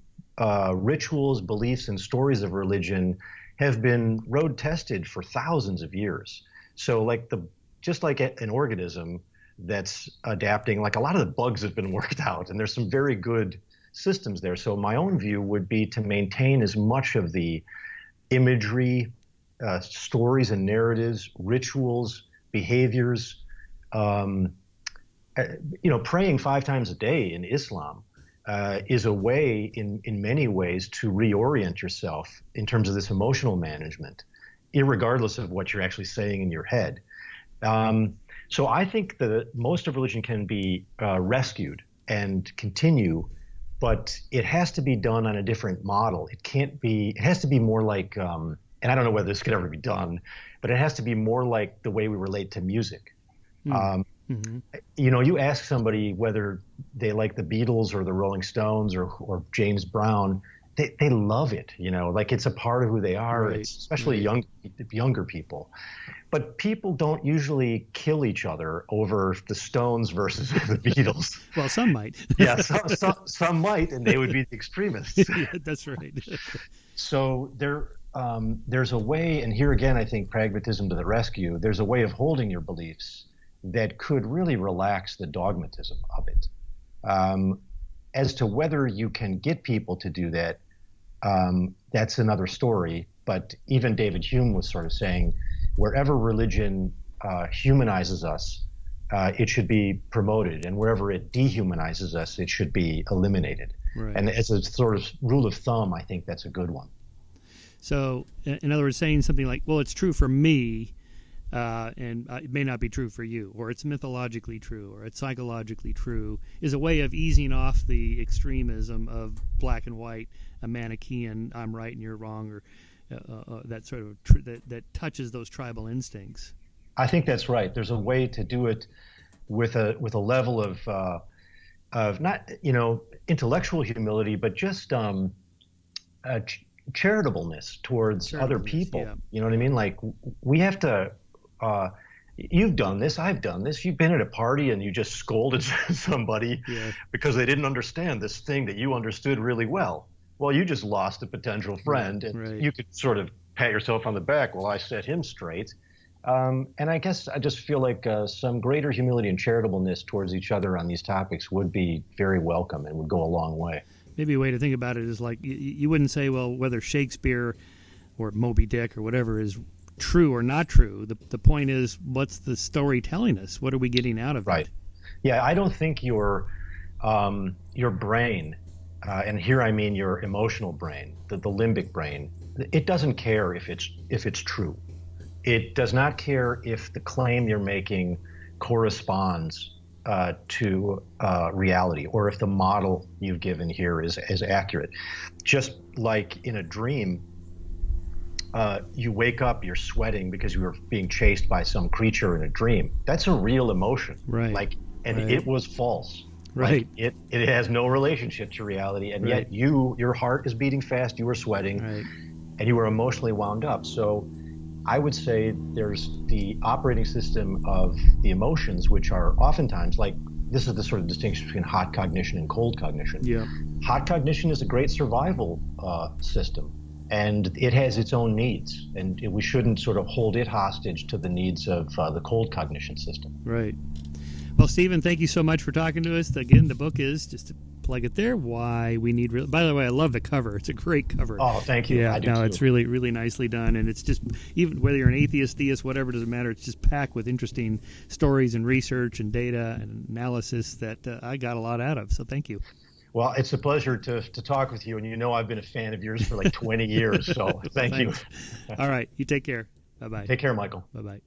rituals, beliefs, and stories of religion have been road tested for thousands of years. So just like an organism that's adapting, like a lot of the bugs have been worked out, and there's some very good systems there. So my own view would be to maintain as much of the imagery, stories and narratives, rituals, behaviors, praying 5 times a day in Islam is a way, in many ways, to reorient yourself in terms of this emotional management, irregardless of what you're actually saying in your head. So I think that most of religion can be rescued and continue, but it has to be done on a different model. It has to be more like, and I don't know whether this could ever be done, but it has to be more like the way we relate to music. Mm-hmm. You ask somebody whether they like the Beatles or the Rolling Stones or James Brown, they love it, like it's a part of who they are, Right. especially younger people. But people don't usually kill each other over the Stones versus the Beatles. Well, some might. Yeah, some might, and they would be the extremists. Yeah, that's right. So there's a way, and here again, I think pragmatism to the rescue, there's a way of holding your beliefs that could really relax the dogmatism of it. As to whether you can get people to do that, that's another story. But even David Hume was sort of saying, wherever religion humanizes us, it should be promoted, and wherever it dehumanizes us, it should be eliminated. Right. And as a sort of rule of thumb, I think that's a good one. So, in other words, saying something like, well, it's true for me, and it may not be true for you, or it's mythologically true, or it's psychologically true, is a way of easing off the extremism of black and white, a Manichaean, I'm right and you're wrong, or that sort of that touches those tribal instincts. I think that's right. There's a way to do it with a level of not intellectual humility, but just charitableness towards other people. Yeah. You know what I mean? Like, we have to. You've done this. I've done this. You've been at a party and you just scolded somebody because they didn't understand this thing that you understood really well. Well, you just lost a potential friend, and you could sort of pat yourself on the back. Well, I set him straight. And I guess I just feel like some greater humility and charitableness towards each other on these topics would be very welcome and would go a long way. Maybe a way to think about it is like you wouldn't say, well, whether Shakespeare or Moby Dick or whatever is true or not true. The point is, what's the story telling us? What are we getting out of it? Yeah, I don't think your brain, and here I mean your emotional brain, the limbic brain, it doesn't care if it's true. It does not care if the claim you're making corresponds to reality, or if the model you've given here is accurate. Just like in a dream, you wake up, you're sweating because you were being chased by some creature in a dream. That's a real emotion. Right. It was false. Right. Like, it has no relationship to reality, and yet your heart is beating fast, you were sweating, and you were emotionally wound up. So I would say there's the operating system of the emotions, which are oftentimes, like, this is the sort of distinction between hot cognition and cold cognition. Yeah. Hot cognition is a great survival system, and it has its own needs, and we shouldn't sort of hold it hostage to the needs of the cold cognition system. Right. Well, Stephen, thank you so much for talking to us. Again, the book is, just to plug it there, Why We Need Real. By the way, I love the cover. It's a great cover. Oh, thank you. Yeah, I do too. It's really, really nicely done, and it's just, even whether you're an atheist, theist, whatever, doesn't matter. It's just packed with interesting stories and research and data and analysis that I got a lot out of. So thank you. Well, it's a pleasure to talk with you, and you know I've been a fan of yours for like 20 years, so thank you. All right, you take care. Bye-bye. Take care, Michael. Bye-bye.